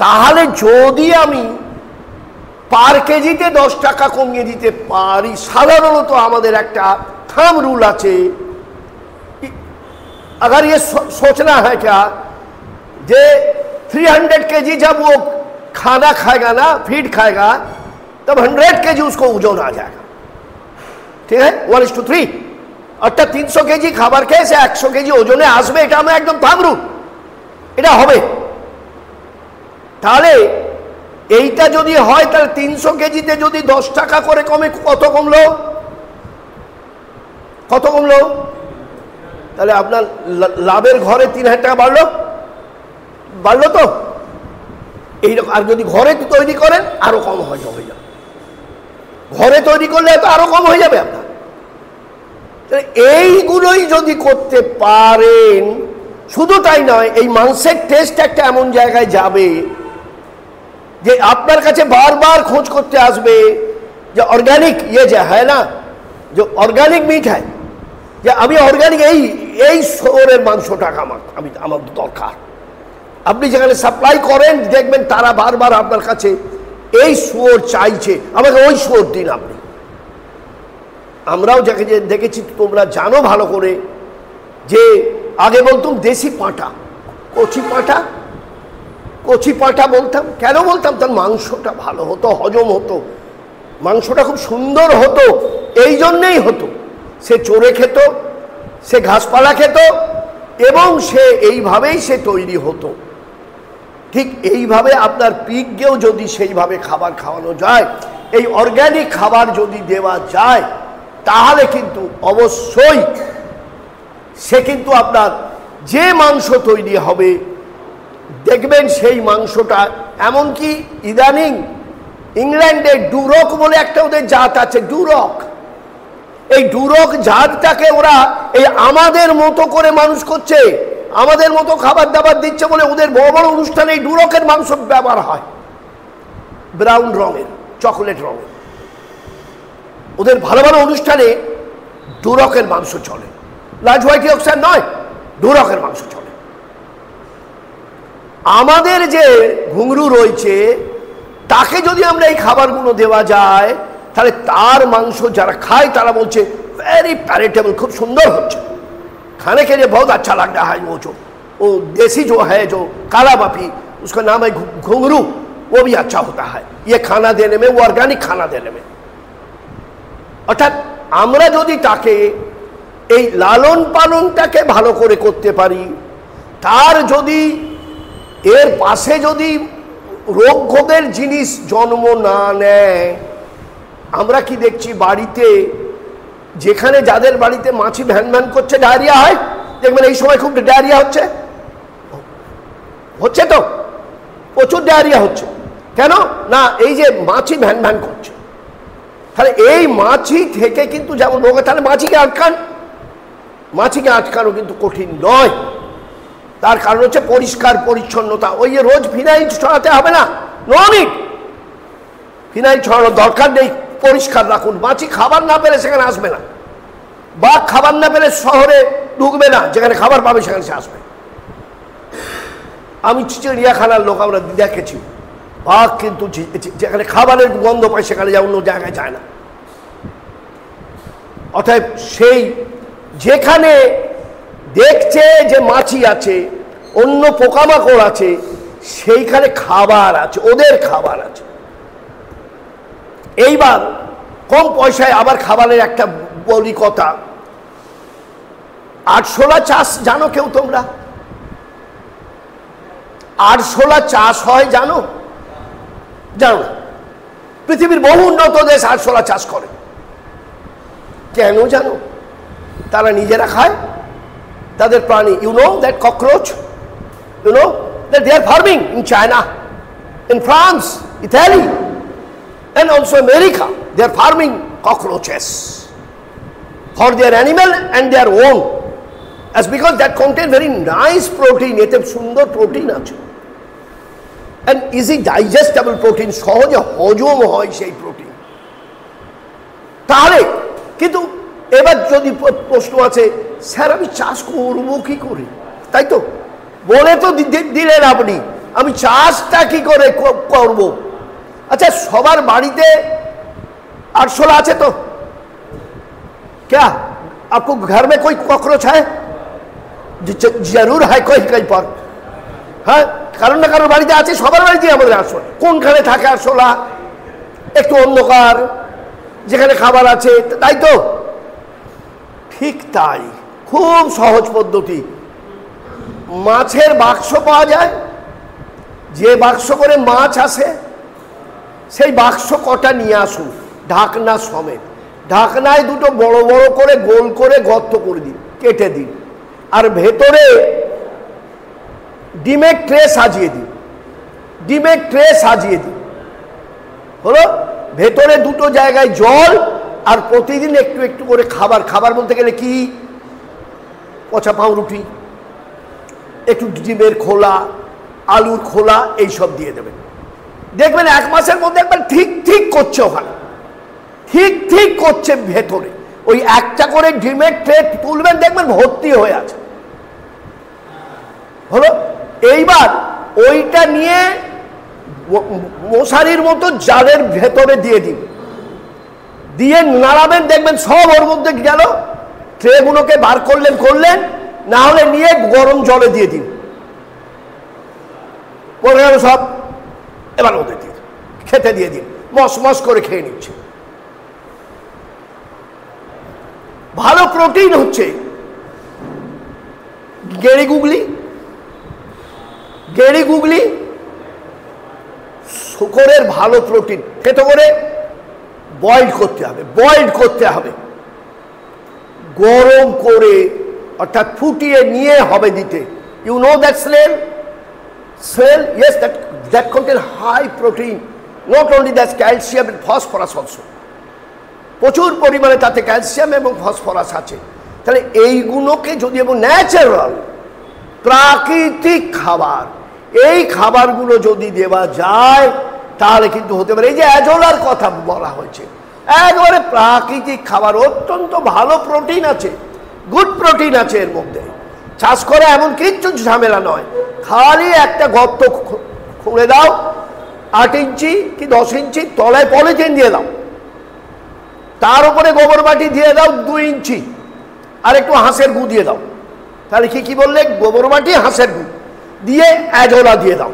[SPEAKER 2] তাহলে যদি আমি পার কেজিতে 10 টাকা কমিয়ে দিতে পারি, সাধারণত আমাদের একটা থাম रूल আছে, अगर ये सोचना है क्या जे 300 केजी जब वो खाना खाएगा ना, फीड खाएगा, तब 100 केजी उसको ओजन आ जाएगा। ठीक है, 1:3। অর্থাৎ 300 কেজি খাবার খেয়ে সে 100 কেজি ওজনে আসবে, এটা আমার একদম থাম रूल, এটা হবে। তাহলে এইটা যদি হয়, তাহলে 300 কেজিতে যদি 10 টাকা করে কমে, কত কমলো, কত কমলো? তাহলে আপনার লাভের ঘরে 3000 টাকা বাড়লো, বাড়লো তো এইরকম। আর যদি ঘরে তৈরি করেন আরো কম হয়ে যাবে, ঘরে তৈরি করলে তো আরো কম হয়ে যাবে আপনার। এইগুলোই যদি করতে পারেন, শুধু তাই নয়, এই মাংসের টেস্ট একটা এমন জায়গায় যাবে যে আপনার কাছে বারবার খোঁজ করতে আসবে যে অর্গানিক ইয়ে যে হয় না, যে অর্গানিক মিট হয়, যে আমি অর্গানিক এই শহরের মাংসটা আমার দরকার। আপনি যেখানে সাপ্লাই করেন দেখবেন তারা বারবার আপনার কাছে এই শুয়োর চাইছে, আমাকে ওই শুয়োর দিন আপনি। আমরাও দেখেছি, তোমরা জানো ভালো করে, যে আগে বলতাম দেশি পাঁঠা, কচি পাঁঠা বলতাম। কেন বলতাম? তার মাংসটা ভালো হতো, হজম হতো, মাংসটা খুব সুন্দর হতো। এই জন্যেই হতো, সে চড়ে খেত, সে ঘাসপালা খেত, এবং সে এইভাবেই সে তৈরি হতো। ঠিক এইভাবে আপনার পিগকেও যদি সেইভাবে খাবার খাওয়ানো যায়, এই অর্গানিক খাবার যদি দেওয়া যায়, তাহলে কিন্তু অবশ্যই সে কিন্তু আপনার যে মাংস তৈরি হবে, দেখবেন সেই মাংসটা, এমনকি ইদানিং ইংল্যান্ডে ডুরক বলে একটা ওদের জাত আছে, ডুরক। এই ডুরক জাতটাকে ওরা এই আমাদের মতো করে মানুষ করছে, আমাদের মতো খাবার দাবার দিচ্ছে বলে ওদের বড় বড় অনুষ্ঠানে এই ডুরকের মাংস ব্যবহার হয়, ব্রাউন রঙের, চকোলেট রঙের। ওদের ভালো ভালো অনুষ্ঠানে ডুরকের মাংস চলে, লার্জ হোয়াইট ইয়র্কশায়ার নয়, ডুরকের মাংস চলে। আমাদের যে ঘুঙরু রয়েছে, তাকে যদি আমরা এই খাবারগুলো দেওয়া যায়, তাহলে তার মাংস যারা খায় তারা বলছে वेरी पैलेटेबल, खूब सुंदर होच्छे, खाने के लिए बहुत अच्छा लगता है। वो देसी जो है, जो काला बापी, उसका नाम है घुंघरू, वो भी अच्छा होता है ये खाना देने में, वो ऑर्गेनिक खाना देने में। অর্থাৎ আমরা যদি তাকে এই লালন পালনটাকে ভালো করে করতে পারি, তার যদি এর পাশে যদি রোগ ভোগের জিনিস জন্ম না নেয়, আমরা কি দেখছি বাড়িতে, যেখানে যাদের বাড়িতে মাছি ভ্যান ভ্যান করছে, ডায়রিয়া হয়, দেখবেন এই সময় খুব ডায়রিয়া হচ্ছে, হচ্ছে তো প্রচুর ডায়রিয়া হচ্ছে। কেন না? এই যে মাছি ভ্যান ভ্যান করছে। তাহলে এই মাছি থেকে কিন্তু যেমন রোগ, তাহলে মাছিকে আটকান, মাছিকে আটকানো কিন্তু কঠিন নয়। তার কারণ হচ্ছে পরিষ্কার পরিচ্ছন্নতা। ওই যে রোজ ফিনাইল ছড়াতে হবে না, নো নিড, ফিনাইল ছড়ানোর দরকার নেই। পরিষ্কার রাখুন, মাছি খাবার না পেলে সেখানে আসবে না, বা খাবার না পেলে শহরে ঢুকবে না, যেখানে খাবার পাবে সেখানে সে আসবে। আমি চিড়িয়াখানার লোক, আমরা দেখেছি, বাঘ কিন্তু যেখানে খাবারের গন্ধ পায় সেখানে যা, অন্য জায়গায় যায় না। অতএব সেই যেখানে দেখছে যে মাছি আছে, অন্য পোকামাকড় আছে, সেইখানে খাবার আছে, ওদের খাবার আছে। এইবার কম পয়সায় আবার খাবারের একটা বলি কথা, আরশোলা চাষ জানো কেউ তোমরা? আরশোলা চাষ হয় জানো? জানো না? পৃথিবীর বহু উন্নত দেশ আরশোলা চাষ করে। কেন জানো? তারা নিজেরা খায়, তাদের প্রাণী। You know that cockroach, you know that they are farming in China, in France, Italy, and also America. They are farming cockroaches for their animal and their own, as because that contain very nice protein. এতে সুন্দর protein আছে, and easy digestible protein, সহজে হজম হয় সেই protein. তাহলে কিন্তু এবার যদি প্রশ্ন আছে, স্যার আমি চাষ করবো কি করে? তাই তো বলে তো দিলেন আপনি, আমি চাষটা কি করে করব? আচ্ছা, সবার বাড়িতে আরশোলা আছে তো? क्या आपको घर में कोई कॉकरोच है? जरूर है कोई कहीं पर। হ্যাঁ, কারণ না কারোর বাড়িতে আছে, সবার বাড়িতে আমাদের আরশোলা। কোনখানে থাকে আরশোলা? একটু অন্ধকার, যেখানে খাবার আছে, তাই তো? ঠিক তাই, খুব সহজ পদ্ধতি। মাছের বাক্স পাওয়া যায়, যে বাক্স করে মাছ আসে, সেই বাক্স কটা নিয়ে আসুন, ঢাকনা সমেত। ঢাকনায় দুটো বড় বড় করে গোল করে গর্ত করে দিন, কেটে দিন, আর ভেতরে ডিমের ট্রে সাজিয়ে দিন। ডিমের ট্রে সাজিয়ে দিন, হলো? ভেতরে দুটো জায়গায় জল, আর প্রতিদিন একটু একটু করে খাবার। খাবার বলতে গেলে কি? পচা পাউরুটি, একটু ডিমের খোলা, আলুর খোলা, এইসব দিয়ে দেবেন। দেখবেন 1 মাসের মধ্যে একবার ঠিক ঠিক করছে, ওখানে ঠিক ঠিক করছে। ভেতরে ওই একটা করে ডিমের ট্রে তুলবেন, দেখবেন ভর্তি হয়ে আছে, হলো? এইবার ওইটা নিয়ে মশারির মতো জালের ভেতরে দিয়ে দিন, দিয়ে নাড়াবেন, দেখবেন সব ওর মধ্যে গেল। ট্রেগুলোকে বার করলেন, না হলে নিয়ে গরম জলে দিয়ে দিন, পড়ে গেল সব। এবার ওদের দিয়ে খেতে দিয়ে দিন, মস মস করে খেয়ে নিচ্ছে। ভালো প্রোটিন হচ্ছে গেড়ি গুগলি, শুকরের ভালো প্রোটিন। খেতে করে বয়েল করতে হবে, গরম করে, অর্থাৎ ফুটিয়ে নিয়ে হবে দিতে। You know that smell, yes, that contain high protein. Not only that, calcium and phosphorus also. প্রচুর পরিমাণে তাতে ক্যালসিয়াম এবং ফসফরাস আছে। তাহলে এইগুলোকে যদি, এবং ন্যাচারাল প্রাকৃতিক খাবার, এই খাবারগুলো যদি দেওয়া যায়, তাহলে কিন্তু হতে পারে। এই যে অ্যাজোলার কথা বলা হয়েছে, একবারে প্রাকৃতিক খাবার, অত্যন্ত ভালো প্রোটিন আছে, গুড প্রোটিন আছে এর মধ্যে। চাষ করা এমন কিচ্ছু ঝামেলা নয়, খালি একটা গর্ত খুঁড়ে দাও, 8 ইঞ্চি কি 10 ইঞ্চি, তলায় পলিথিন দিয়ে দাও, তার উপরে গোবর মাটি দিয়ে দাও 2 ইঞ্চি, আর একটু হাঁসের গু দিয়ে দাও। তাহলে কি বললে? গোবর মাটি, হাঁসের গু দিয়ে অ্যাজোলা দিয়ে দাও।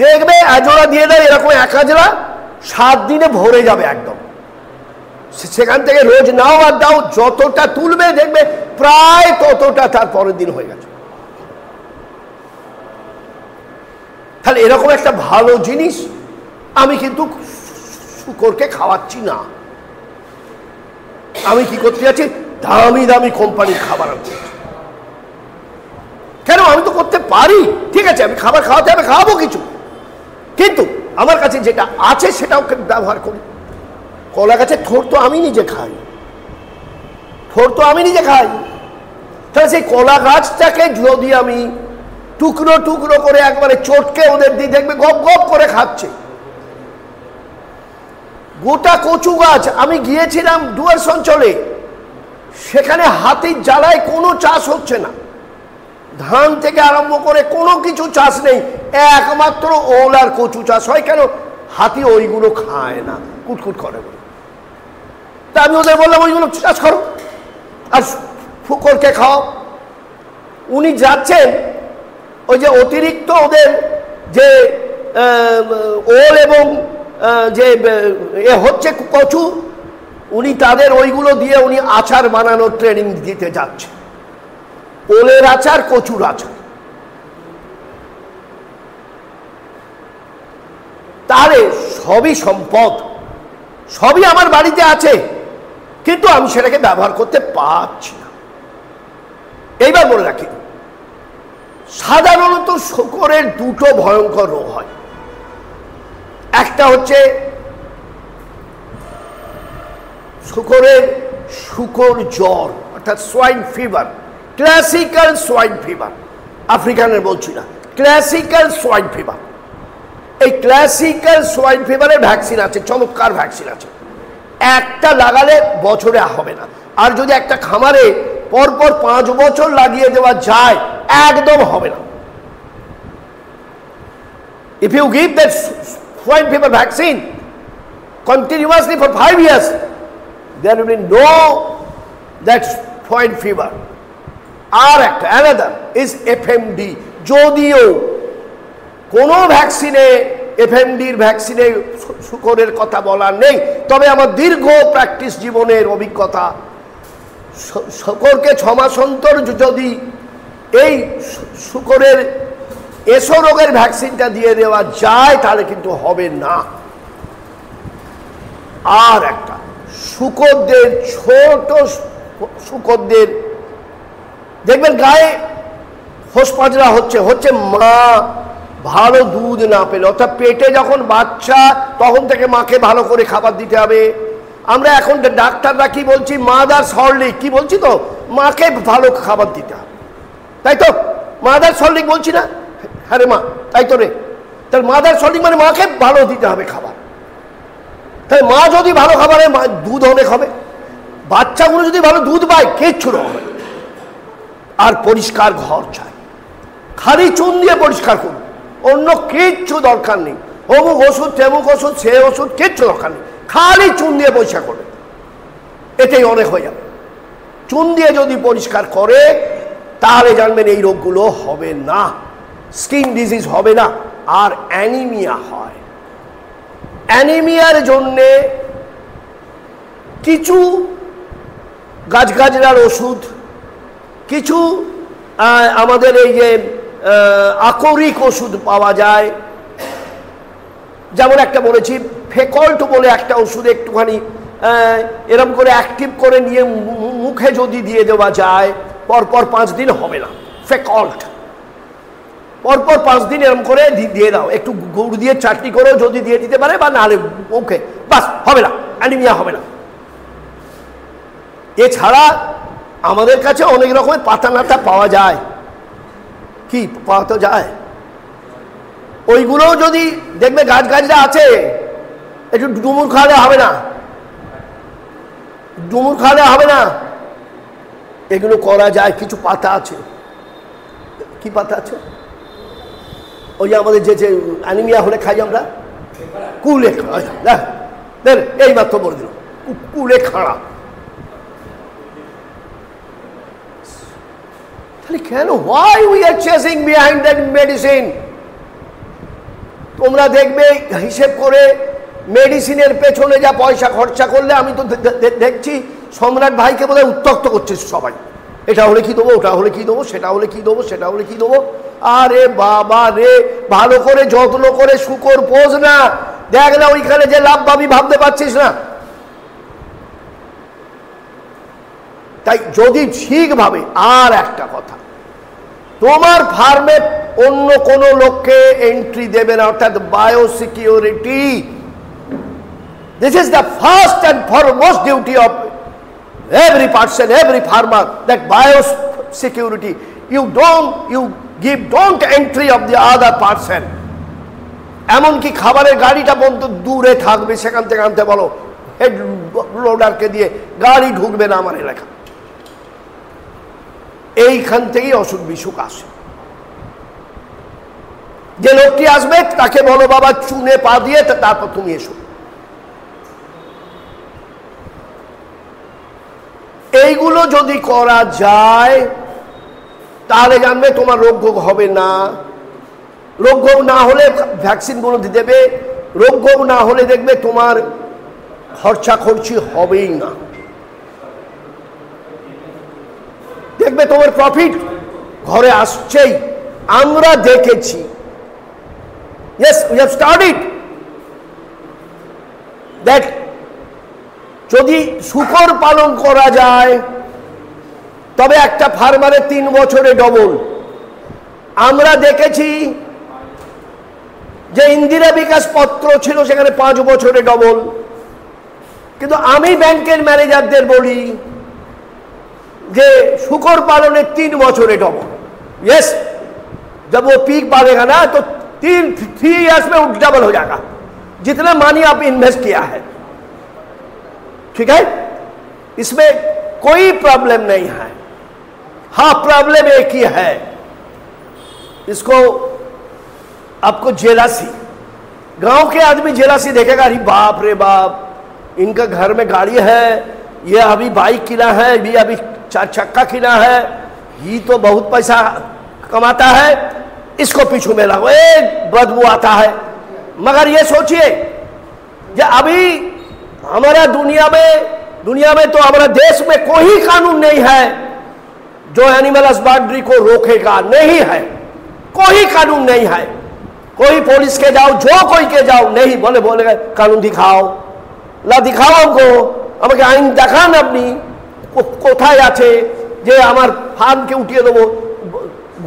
[SPEAKER 2] দেখবে অ্যাজোলা দিয়ে দাও এরকম 1 হাজরা 7 দিনে ভরে যাবে একদম। সেখান থেকে রোজ নাও আর দাও, যতটা তুলবে দেখবে প্রায় ততটা তার পরের দিন হয়ে গেছে। তাহলে এরকম একটা ভালো জিনিস আমি কিন্তু শুকরকে খাওয়াচ্ছি না, আমি কি করতে যাচ্ছি? দামি দামি কোম্পানির খাবার আনছি। কেন? আমি তো করতে পারি, ঠিক আছে, আমি খাবার খাওয়াতে হবে, খাওয়াবো কিছু, কিন্তু আমার কাছে যেটা আছে সেটাও ব্যবহার করি। কলা গাছের থোড় তো আমি নিজে খাই, তাহলে সেই কলা গাছটাকে যদি আমি টুকরো টুকরো করে একবারে চটকে ওদের দিয়ে, দেখবে গপ গপ করে খাচ্ছে। গোটা কচু গাছ, আমি গিয়েছিলাম ডুয়ার্স অঞ্চলে, সেখানে হাতির জ্বালায় কোনো চাষ হচ্ছে না, ধান থেকে আরম্ভ করে কোনো কিছু চাষ নেই, একমাত্র ওল আর কচু চাষ হয়। কেন? হাতি ওইগুলো খায় না, কুটকুট করে বলে। তা আমি ওদের বললাম ওইগুলো চাষ করো আর শুকরকে খাও। উনি যাচ্ছেন, ওই যে অতিরিক্ত ওদের যে ওল এবং যে হচ্ছে কচু, উনি তাদের ওইগুলো দিয়ে উনি আচার বানানোর ট্রেনিং দিতে যাচ্ছে, ওলের আচার, কচুর আচার। তাহলে সবই সম্পদ, সবই আমার বাড়িতে আছে, কিন্তু আমি সেটাকে ব্যবহার করতে পারছি না। এইবার বলে রাখি, সাধারণত শূকরের দুটো ভয়ঙ্কর রোগ হয়। একটা হচ্ছে শূকর জ্বর, অর্থাৎ swine fever, classical swine fever, আফ্রিকানের বলছি না, ক্লাসিক্যাল সোয়াইন ফিভার। এই ক্লাসিক্যাল সোয়াইন ফিভারের ভ্যাকসিন আছে, চমৎকার ভ্যাকসিন আছে, একটা লাগালে বছরে হবে না। আর যদি একটা খামারে পরপর 5 বছর লাগিয়ে দেওয়া যায়, একদম হবে না। If you give that swine fever vaccine continuously for 5 years, there will be no that swine fever. আর একটা another is FMD. যদিও কোনো ভ্যাকসিনে, এফএমডির ভ্যাকসিনে শূকরের কথা বলার নেই, তবে আমার দীর্ঘ প্র্যাকটিস জীবনের অভিজ্ঞতা, শূকরকে 6 মাস অন্তর যদি এই শূকরের এসো রোগের ভ্যাকসিনটা দিয়ে দেওয়া যায়, তাহলে কিন্তু হবে না। আর একটা, শূকরদের, ছোট শূকরদের দেখবেন গায়ে হোসপাজরা হচ্ছে মা ভালো দুধ না পেলে, অর্থাৎ পেটে যখন বাচ্চা, তখন থেকে মাকে ভালো করে খাবার দিতে হবে। আমরা এখন ডাক্তাররা কি বলছি, মাদার্স হরলিক, কি বলছি তো, মাকে ভালো খাবার দিতে হবে, তাই তো? মাদার্স হরলিক বলছি না? হ্যাঁ রে মা, তাই তো রে। তাহলে মাদার্স হরলিক মানে মাকে ভালো দিতে হবে খাবার। তাই মা যদি ভালো খাবারে দুধ অনেক হবে, বাচ্চাগুলো যদি ভালো দুধ পায়, কিচ্ছু হবে। আর পরিষ্কার ঘর চাই, খালি চুন দিয়ে পরিষ্কার করুন, অন্য কিচ্ছু দরকার নেই। অমুক ওষুধ, তেমুক ওষুধ, সে ওষুধ, কিচ্ছু দরকার নেই, খালি চুন দিয়ে পরিষ্কার করবে, এটাই অনেক হয়ে যাবে। চুন দিয়ে যদি পরিষ্কার করে, তাহলে জানবেন এই রোগগুলো হবে না, স্কিন ডিজিজ হবে না। আর অ্যানিমিয়া হয়, অ্যানিমিয়ার জন্যে কিছু গাছগাছড়ার ওষুধ, কিছু আমাদের এই যে আকরিক ওষুধ পাওয়া যায়। যেমন একটা বলেছি, ফেকল্ট বলে একটা ওষুধ, একটুখানি এরকম করে অ্যাক্টিভ করে নিয়ে মুখে যদি দিয়ে দেওয়া যায়, পরপর 5 দিন হবে না। ফেকল্ট পরপর 5 দিন এরকম করে দিয়ে দাও, একটু গুড় দিয়ে চাটনি করেও যদি দিয়ে দিতে পারে, বা নাহলে মুখে, বাস, হবে না, অ্যানিমিয়া হবে না। এছাড়া আমাদের কাছে অনেক রকমের পাতা নাতা পাওয়া যায়, কি পাওয়া তো যায়, ওইগুলোও যদি দেখবে গাছগাছরা আছে, একটু ডুমুর খাওয়ালে হবে না, ডুমুর খাওয়ালে হবে না, এগুলো করা যায়। কিছু পাতা আছে, কি পাতা আছে, ওই যে আমাদের যে অ্যানিমিয়া হলে খাই আমরা, কুলে খাড়া, এই মাত্র বলে দিল, কুলে খাড়া। তাহলে কেন, why we are chasing behind that medicine? তোমরা দেখবে হিসেব করে মেডিসিনের পেছনে যা পয়সা খরচা করলে, আমি তো দেখছি সম্রাট ভাইকে বোধহয় উত্ত্যক্ত করছে সবাই, এটা হলে কি দেবো, ওটা হলে কি দেবো, সেটা হলে কি দেবো, সেটা হলে কি দেবো। আরে বাবা রে, ভালো করে যত্ন করে শূকর পোষ না, দেখ না ওইখানে যে লাভ পাবি ভাবতে পারছিস না। তাই যদি ঠিকভাবে, আর একটা কথা, তোমার ফার্মে অন্য কোন লোককে এন্ট্রি দেবে না, অর্থাৎ biosecurity. This is the first and foremost duty of every person, every farmer, that biosecurity. You don't entry of the other person. এমনকি খাবারের গাড়িটা বন্ধ দূরে থাকবে, সেখান থেকে আনতে বলো, হেড লোডারকে দিয়ে, গাড়ি ঢুকবে না আমার এলাকা। এইখান থেকেই অসুখ বিসুখ আসে। যে লোকটি আসবে তাকে বলো, বাবা চুনে পা দিয়ে তারপর তুমি এসো। এইগুলো যদি করা যায়, তাহলে জানবে তোমার রোগ ভোগ হবে না। রোগ ভোগ না হলে ভ্যাকসিনগুলো দেবে, রোগ ভোগ না হলে দেখবে তোমার খরচাখরচি হবেই না, দেখবে তোমার প্রফিট ঘরে আসছেই। আমরা দেখেছি, yes we have studied that যদি শূকর পালন করা যায় তবে একটা ফার্মারের 3 বছরে ডবল। আমরা দেখেছি যে ইন্দিরা বিকাশ পত্র ছিল সেখানে 5 বছরে ডবল। কিন্তু আমি ব্যাংকের ম্যানেজারদের বলি যে শূকর पालने 3 बछरे डबल। यस, जब वो पीक बढ़ेगा ना तो 3 इयर्स में डबल हो जाएगा जितना मनी आप इन्वेस्ट किया है। ठीक है, इसमें कोई प्रॉब्लम नहीं है। हाँ, प्रॉब्लम एक ही है, इसको आपको जेलासी, गांव के आदमी जेलासी देखेगा, अरे बाप रे बाप, इनका घर में गाड़ी है, ये अभी बाइक किना है, ये अभी 4 चक्का किना है, ये तो बहुत पैसा कमाता है, इसको पीछू में लगो, बदबू आता है। मगर ये सोचिए कि अभी हमारा दुनिया में तो हमारा देश में कोई कानून नहीं है जो एनिमल हस्बेंड्री को रोकेगा, नहीं है, कोई कानून नहीं है। कोई पुलिस के जाओ, जो कोई के जाओ, नहीं बोलेगा कानून दिखाओ, ला दिखाओ हमको, আমাকে আইন দেখান আপনি কোথায় আছে যে আমার ফার্মকে উঠিয়ে দেবো।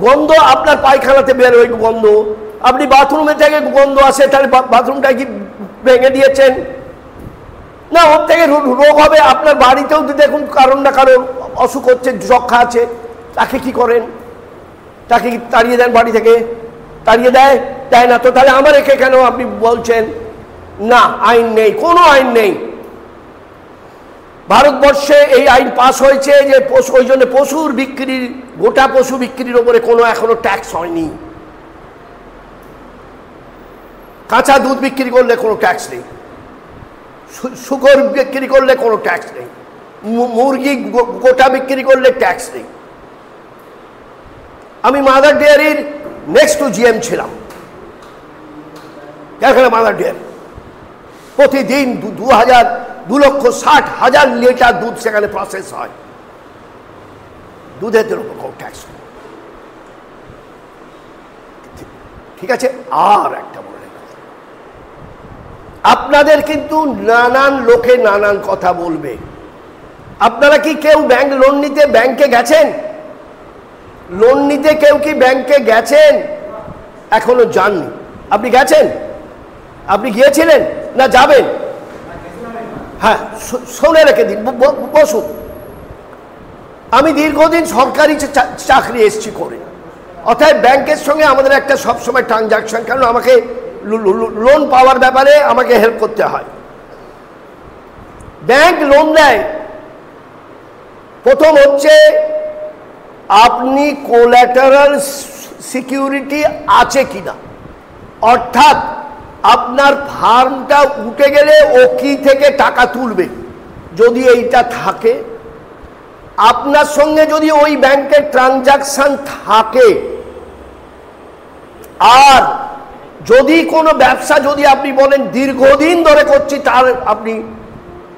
[SPEAKER 2] গন্ধ আপনার পায়খানাতে বের হয়, গন্ধ, আপনি বাথরুমে থেকে গন্ধ আসে, তাহলে বাথরুমটা কি ভেঙে দিয়েছেন না? ওর থেকে রোগ হবে। আপনার বাড়িতেও দেখুন কারণ না কারণ অসুখ হচ্ছে, যক্ষা আছে, তাকে কি করেন? তাকে কি তাড়িয়ে দেন বাড়ি থেকে? তাড়িয়ে দেয় না তো, তাহলে আমার একে কেন আপনি বলছেন না আইন নেই? কোনো আইন নেই। ভারতবর্ষে এই আইন পাস হয়েছে যে ওই জন্য পশুর বিক্রির, গোটা পশু বিক্রির উপরে কোনো এখনো ট্যাক্স হয়নি। কাঁচা দুধ বিক্রি করলে কোনো ট্যাক্স নেই, শুকর বিক্রি করলে কোনো ট্যাক্স নেই, মুরগি গোটা বিক্রি করলে ট্যাক্স নেই। আমি মাদার ডেয়ারির নেক্সট টু জিএম ছিলাম, এখানে মাদার ডেয়ারি প্রতিদিন 2,60,000 লিটার দুধ সেখানে প্রসেস হয়, দুধের উপর কোনো ট্যাক্স। ঠিক আছে, আর একটা বলে আপনাদের কিন্তু নানান লোকে নানান কথা বলবে। আপনারা কি কেউ ব্যাংক লোন নিতে ব্যাংকে গেছেন? লোন নিতে কেউ কি ব্যাংকে গেছেন? এখনো যাননি। আপনি গেছেন? আপনি গিয়েছিলেন না যাবেন? হ্যাঁ, শুনে রেখে দিন, বসুন। আমি দীর্ঘদিন সরকারি চাকরি এসেছি করে, অর্থাৎ ব্যাংকের সঙ্গে আমাদের একটা সবসময় ট্রানজাকশন, কারণ আমাকে লোন পাওয়ার ব্যাপারে আমাকে হেল্প করতে হয়। ব্যাংক লোন দেয়, প্রথম হচ্ছে আপনি কোল্যাটারাল সিকিউরিটি আছে কিনা, অর্থাৎ আপনার ফার্মটা উঠে গেলে ও কি থেকে টাকা তুলবে, যদি এইটা থাকে, আপনার সঙ্গে যদি ওই ব্যাংকের ট্রানজাকশন থাকে, আর যদি কোনো ব্যবসা যদি আপনি বলেন দীর্ঘদিন ধরে করছি, তার আপনি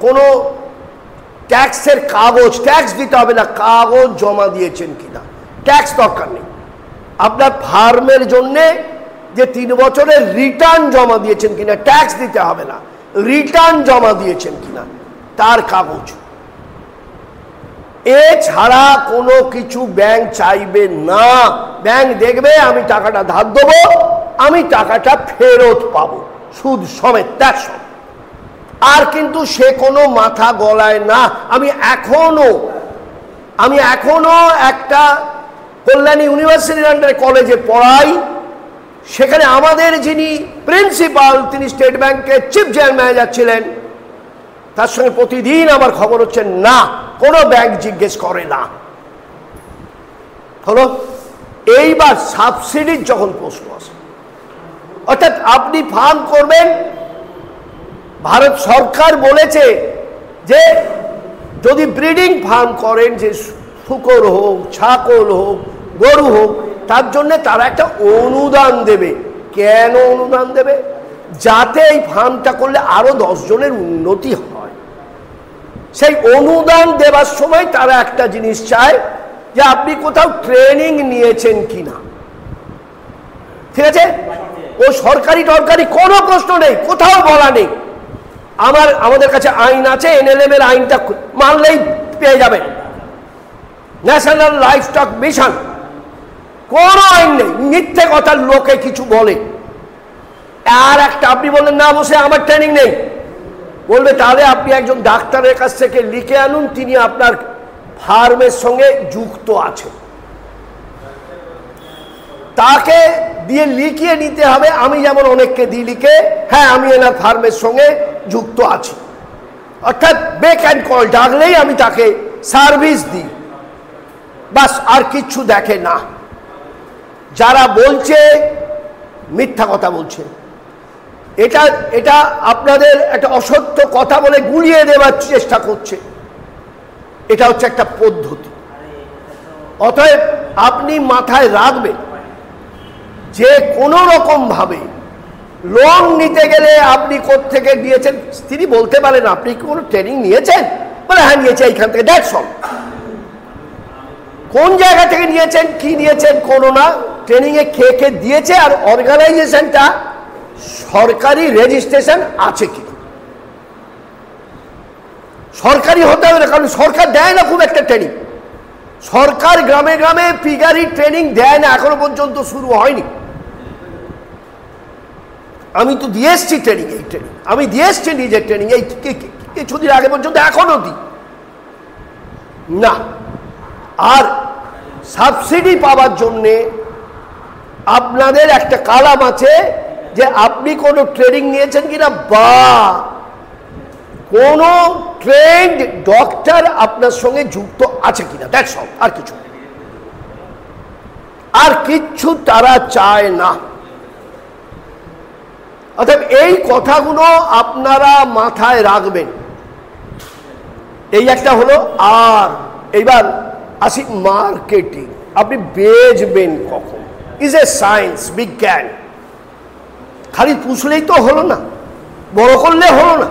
[SPEAKER 2] কোনো ট্যাক্সের কাগজ, ট্যাক্স দিতে হবে না, কাগজ জমা দিয়েছেন কিনা, ট্যাক্স দরকার নেই। আপনার ফার্মের জন্যে যে 3 বছরের রিটার্ন জমা দিয়েছেন কিনা, ট্যাক্স দিতে হবে না, রিটার্ন জমা দিয়েছেন কিনা তার কাগজ। এছাড়া কোনো কিছু ব্যাংক চাইবে না। ব্যাংক দেখবে আমি টাকাটা ধার দেবো, আমি টাকাটা ফেরত পাবো সুদ সমেত, ট্যাক্স সমেত। আর কিন্তু সে কোনো মাথা গলায় না। আমি এখনো একটা কল্যাণী ইউনিভার্সিটির আন্ডারে কলেজে পড়াই, সেখানে আমাদের যিনি প্রিন্সিপাল, তিনি স্টেট ব্যাংকের চিফ জেনারেল ম্যানেজার ছিলেন, তার সঙ্গে প্রতিদিন আমার খবর হচ্ছে না, কোনো ব্যাংক জিজ্ঞেস করে না। হলো এইবার সাবসিডির যখন প্রশ্ন আসে, অর্থাৎ আপনি ফার্ম করবেন, ভারত সরকার বলেছে যে যদি ব্রিডিং ফার্ম করেন, যে শুকর হোক, ছাগল হোক, গরু হোক, তার জন্য তারা একটা অনুদান দেবে। কেন অনুদান দেবে? যাতে এই ফার্মটা করলে আরো 10 জনের উন্নতি হয়। সেই অনুদান দেওয়ার সময় তারা একটা জিনিস চায় যে আপনি কোথাও ট্রেনিং নিয়েছেন কিনা। ঠিক আছে, ও সরকারি টরকারি কোনো প্রশ্ন নেই, কোথাও বলা নেই। আমাদের কাছে আইন আছে, NLM এর আইনটা মানলেই পেয়ে যাবেন। ন্যাশনাল লাইভস্টক মিশন, কোনো আইন নেই, মিথ্যে কথার লোকে কিছু বলে। আর একটা আপনি বললেন না বসে আমার ট্রেনিং নেই, বলবে তাহলে আপনি একজন ডাক্তারের কাছ থেকে লিখে আনুন তিনি আপনার ফার্মের সঙ্গে যুক্ত আছে, তাকে দিয়ে লিখিয়ে নিতে হবে। আমি যেমন অনেককে দিই লিখে, হ্যাঁ আমি এনার ফার্মের সঙ্গে যুক্ত আছি, অর্থাৎ বেক অ্যান্ড কল, ডাকলেই আমি তাকে সার্ভিস দিই, বাস আর কিচ্ছু দেখে না। যারা বলছে মিথ্যা কথা বলছে, এটা আপনাদের একটা অসত্য কথা বলে গুলিয়ে দেওয়ার চেষ্টা করছে। এটা হচ্ছে একটা পদ্ধতি। অতএব আপনি মাথায় রাখবেন যে কোনো রকম ভাবে লোন নিতে গেলে আপনি কোত্থেকে নিয়েছেন, তিনি বলতে পারেন আপনি কি কোনো ট্রেনিং নিয়েছেন, বলে হ্যাঁ নিয়েছে এইখান থেকে, দ্যাটস অল। কোন জায়গা থেকে নিয়েছেন, কি নিয়েছেন, কোনো না, ট্রেনিংয়ে কে দিয়েছে, আর অর্গানাইজেশনটা সরকারি রেজিস্ট্রেশন আছে কি। সরকারি হতে হবে না, কারণ সরকার দেয় না খুব একটা ট্রেনিং। সরকার গ্রামে গ্রামে পিগারি ট্রেনিং দেয় না, এখনো পর্যন্ত শুরু হয়নি। আমি তো দিয়ে এসছি ট্রেনিং, এই ট্রেনিং আমি দিয়ে এসছি নিজের ট্রেনিং, এই কিছুদিন আগে পর্যন্ত এখনো দিই না। আর সাবসিডি পাওয়ার জন্যে আপনাদের একটা কালাম আছে যে আপনি কোনো ট্রেনিং নিয়েছেন কিনা, বা কোনো ট্রেন্ড ডক্টর আপনার সঙ্গে যুক্ত আছে কিনা, দ্যাটস অল। আর কিচ্ছু তারা চায় না। অর্থাৎ এই কথাগুলো আপনারা মাথায় রাখবেন। এই একটা হলো। আর এইবার আসি মার্কেটিং। আপনি বেচবেন কখন, ইজ এ সায়েন্স, বিজ্ঞান। খালি পুষলেই তো হলো না, বড় করলে হলো না,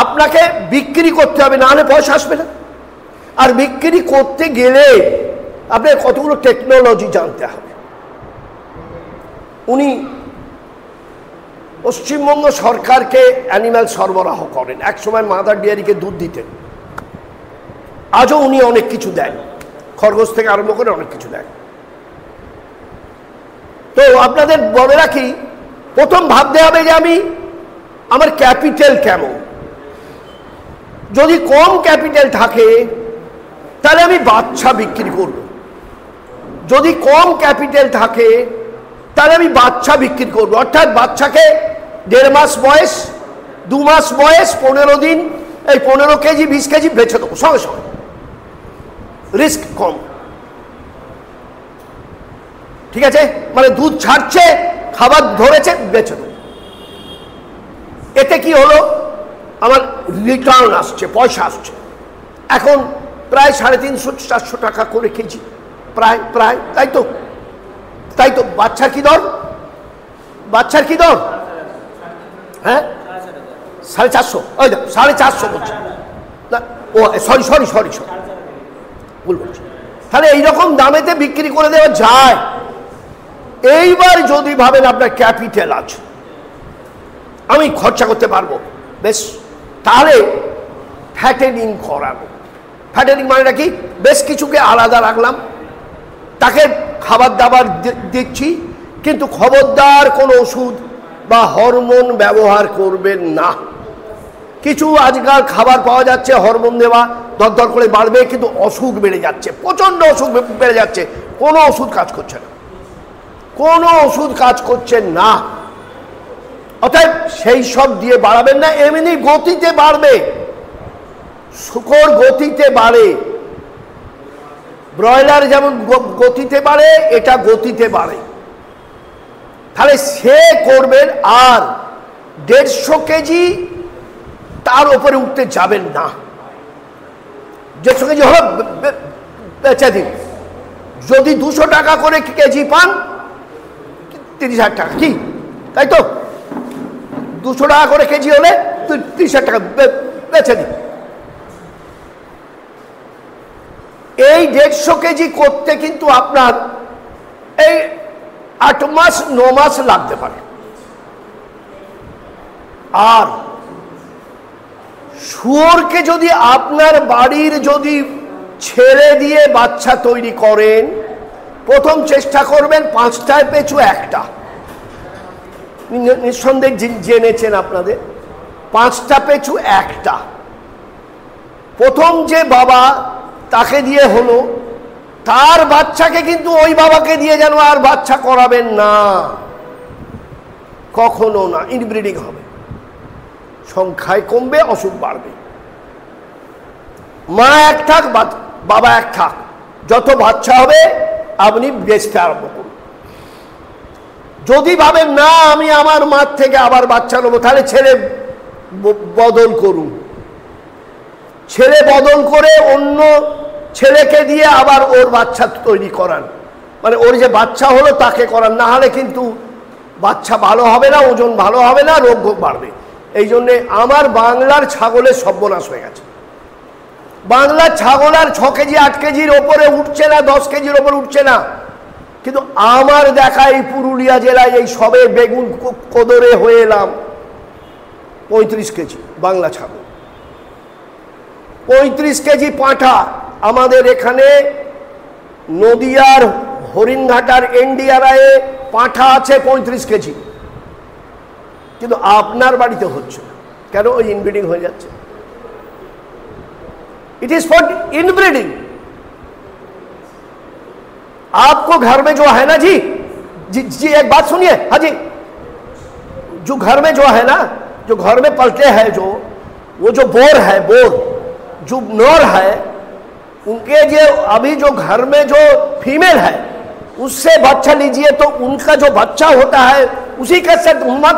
[SPEAKER 2] আপনাকে বিক্রি করতে হবে, না হলে পয়সা আসবে না। আর বিক্রি করতে গেলে আপনার কতগুলো টেকনোলজি জানতে হবে। উনি পশ্চিমবঙ্গ সরকারকে অ্যানিম্যাল সরবরাহ করেন, একসময় মাদার ডেয়ারিকে দুধ দিতেন, আজও উনি অনেক কিছু দেন, খরগোশ থেকে আরম্ভ করে অনেক কিছু দেন। তো আপনাদের বলে রাখি, প্রথম ভাবতে হবে যে আমার ক্যাপিটাল কেমন। যদি কম ক্যাপিটাল থাকে তাহলে আমি বাচ্চা বিক্রি করব। যদি কম ক্যাপিটাল থাকে তাহলে আমি বাচ্চা বিক্রি করব, অর্থাৎ বাচ্চাকে 1.5 মাস বয়স, 2 মাস বয়স, 15 দিন, এই 15 কেজি 20 কেজি বেচে দেবো সঙ্গে সঙ্গে, রিস্ক কম। ঠিক আছে, মানে দুধ ছাড়ছে, খাবার ধরেছে, বেচে দেবো। এতে কি হলো, আমার রিটার্ন আসছে, পয়সা আসছে। এখন প্রায় 350-400 টাকা করে কেজি, প্রায় তাই তো। বাচ্চার কি দর, হ্যাঁ 450, ওই দেখো 450 বলছে না, ও সরি ভুল বলছি। তাহলে এইরকম দামেতে বিক্রি করে দেওয়া যায়। এইবার যদি ভাবেন আপনার ক্যাপিটাল আছে, আমি খরচা করতে পারবো, বেশ, তাহলে ফ্যাটেনিং করাবো। ফ্যাটেনিং মানে কি, বেশ কিছুকে আলাদা রাখলাম, তাকে খাবার দাবার দিচ্ছি, কিন্তু খবরদার কোনো ওষুধ বা হরমোন ব্যবহার করবেন না। কিছু আজকাল খাবার পাওয়া যাচ্ছে হরমোন দেওয়া, দরদর করে বাড়বে, কিন্তু অসুখ বেড়ে যাচ্ছে, প্রচণ্ড অসুখ বেড়ে যাচ্ছে, কোনো ওষুধ কাজ করছে না, কোনো ওষুধ কাজ করছে না। অর্থাৎ সেই সব দিয়ে বাড়াবেন না, এমনি গতিতে বাড়বে, শূকর গতিতে বাড়ে, ব্রয়লার যেমন গতিতে বাড়ে, এটা গতিতে বাড়ে। তাহলে সে করবেন, আর 150 কেজি তার উপরে উঠতে যাবেন না। 150 কেজি হলো বেচে দিন, যদি 200 টাকা করে কেজি পান 30,000 টাকা, কি তাই তো, 200 টাকা করে কেজি হলে 30,000 টাকা বেচে দিন, এই 150 কেজি করতে কিন্তু আপনার এই 8 মাস 9 মাস লাগতে পারে। আর শুয়োরকে যদি আপনার বাড়ির যদি ছেড়ে দিয়ে বাচ্চা তৈরি করেন, প্রথম চেষ্টা করবেন 5টায় পেছু 1টা। নিঃসন্দেহে জেনেছেন আপনাদের 5টা পেছু 1টা। প্রথম যে বাবা তাকে দিয়ে হলো, তার বাচ্চাকে কিন্তু ওই বাবাকে দিয়ে যেন আর বাচ্চা করাবেন না, কখনো না। ইনব্রিডিং হবে, সংখ্যায় কমবে, অসুখ বাড়বে। মা এক থাক বাবা এক থাক, যত বাচ্চা হবে আপনি বেচতে আরম্ভ করুন। যদি ভাবেন না আমি আমার মার থেকে আবার বাচ্চা নেবো, তাহলে ছেলে বদল করুন। ছেলে বদল করে অন্য ছেলেকে দিয়ে আবার ওর বাচ্চা তৈরি করান, মানে ওর যে বাচ্চা হলো তাকে করান। না হলে কিন্তু বাচ্চা ভালো হবে না, ওজন ভালো হবে না, রোগ বাড়বে। এই জন্যে আমার বাংলার ছাগলের সর্বনাশ হয়ে গেছে। বাংলার ছাগল আর 6 কেজি 8 কেজির ওপরে উঠছে না, 10 কেজির ওপরে উঠছে না। কিন্তু আমার দেখা এই পুরুলিয়া জেলায় এই সবে বেগুন কোদরে হয়ে এলাম 35 কেজি বাংলা ছাগল, 35 কেজি পাঁঠা। আমাদের এখানে নদিয়ার হরিণঘাটার এনডিআরআই পাঁঠা আছে 35 কেজি, কিন্তু আপনার বাড়িতে হচ্ছে না কেন? ওই ইনব্রিডিং হয়ে যাচ্ছে। It is for inbreeding. आपको घर में जो है ना जी जी एक बात सुनिए, हाँ जी, जो घर में जो है ना, जो घर में पलते हैं, जो वो जो बोर है, बोर जो नर है, उनके जो अभी जो घर में जो फीमेल है उससे बच्चा लीजिए, तो उनका जो बच्चा होता है उसी के साथ मत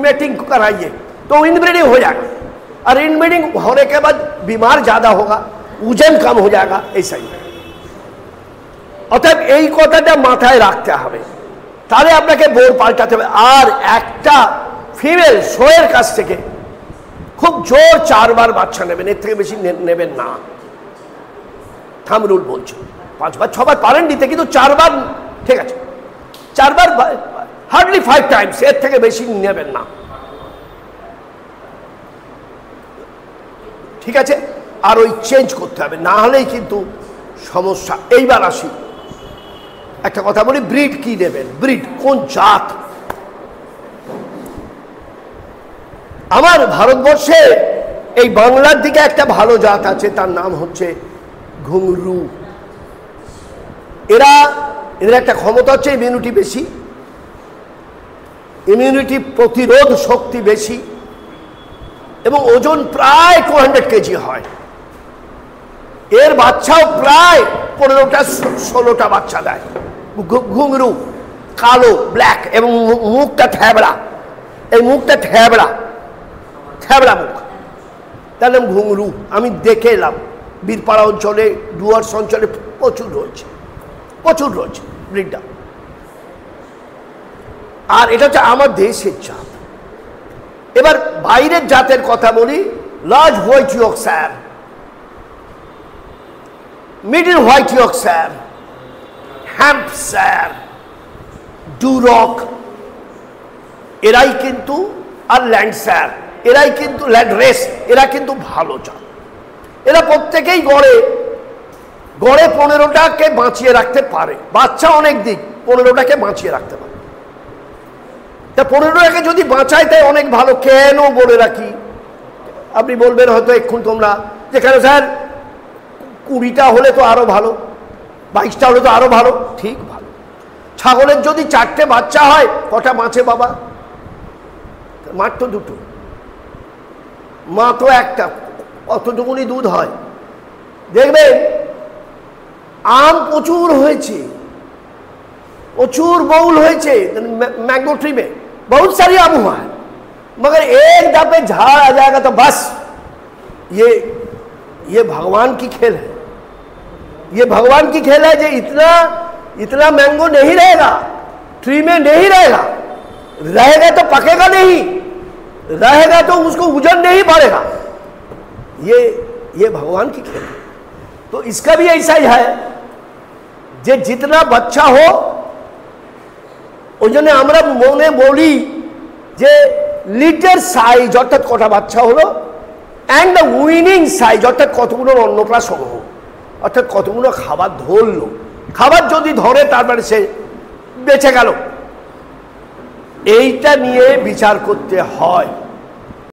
[SPEAKER 2] मेटिंग कराइए, तो इनब्रीडिंग हो जाएगा। और इनब्रीडिंग होने के बाद बीमार ज्यादा होगा, ওজন কম हो जाएगा, ऐसा ही। অতএব এই কথাটা মাথায় রাখতে হবে, তাহলে আপনাকে বোর পাল্টাতে হবে। আর একটা ফিমেল শোয়ের কাছ থেকে খুব জোর 4 বার বাচ্চা নেবেন, এর থেকে বেশি নেবেন না। থাম রুল বলছে 5 বার 6 বার পারেন নিতে, কিন্তু 4 বার ঠিক আছে, 4 বার হার্ডলি 5 টাইমস, এর থেকে বেশি নেবেন না, ঠিক আছে। আর ওই চেঞ্জ করতে হবে, না হলেই কিন্তু সমস্যা। এইবার আসি, একটা কথা বলি, ব্রিড কি নেবেন, ব্রিড কোন জাত। আমার ভারতবর্ষে এই বাংলার দিকে একটা ভালো জাত আছে, তার নাম হচ্ছে ঘুংরু। এদের একটা ক্ষমতা হচ্ছে ইমিউনিটি বেশি, ইমিউনিটি প্রতিরোধ শক্তি বেশি, এবং ওজন প্রায় 200 কেজি হয়। এর বাচ্চাও প্রায় 15টা 16টা বাচ্চা দেয়। ঘুংরু কালো, ব্ল্যাক, এবং মুখটা থ্যাবড়া, এই মুখটা থ্যাবড়া মুখ, তার নাম ঘুংরু। আমি দেখে এলাম বীরপাড়া অঞ্চলে, ডুয়ার্স অঞ্চলে প্রচুর রয়েছে ব্রিডটা। আর এটা হচ্ছে আমার দেশের জাত। এবার বাইরের জাতের কথা বলি, large white Yorkshire, middle white Yorkshire, Hampshire, Duroc, এরাই কিন্তু, আর ল্যান্ডশায়ার, এরাই কিন্তু, ল্যান্ড রেস, এরা কিন্তু ভালো জাত। এরা প্রত্যেকেই গড়ে 15টাকে বাঁচিয়ে রাখতে পারে, বাচ্চা অনেক দিক, 15টাকে বাঁচিয়ে রাখতে পারে। তা 15টাকে যদি বাঁচায় তাই অনেক ভালো। কেন বলে রাখি, আপনি বলবেন হয়তো এক্ষুন তোমরা, যেখানে স্যার 20টা হলে তো আরো ভালো, 22টা হলে তো আরো ভালো। ঠিক, ভালো। ছাগলের যদি 4টে বাচ্চা হয়, কটা বাঁচে বাবা? মাত্র 2টো, মা তো একটা, অতটুকুনি দুধ হয়। দেখবেন আম প্রচুর হয়েছে, प्रचुर बहुल मैंगो ट्री में बहुत सारी आम हुआ है, मगर एक दफे झाड़ आ जाएगा तो बस ये भगवान की खेल है। ये भगवान की खेल है। जो इतना इतना मैंगो नहीं रहेगा ट्री में, नहीं रहेगा तो पकेगा नहीं, रहेगा तो उसको वजन नहीं बढ़ेगा। ये भगवान की खेल है। तो इसका भी ऐसा ही है যে जितना बच्चा हो ওই জন্য আমরা মনে বলি যে লিটার সাইজ অর্থাৎ কটা বাচ্চা হলো অ্যান্ড দ্য উইনিং সাইজ অর্থাৎ কতগুলো অন্নপ্রাশন হলো অর্থাৎ কতগুলো খাবার ধরলো খাবার যদি ধরে তারপরে সে বেঁচে গেল এইটা নিয়ে বিচার করতে হয়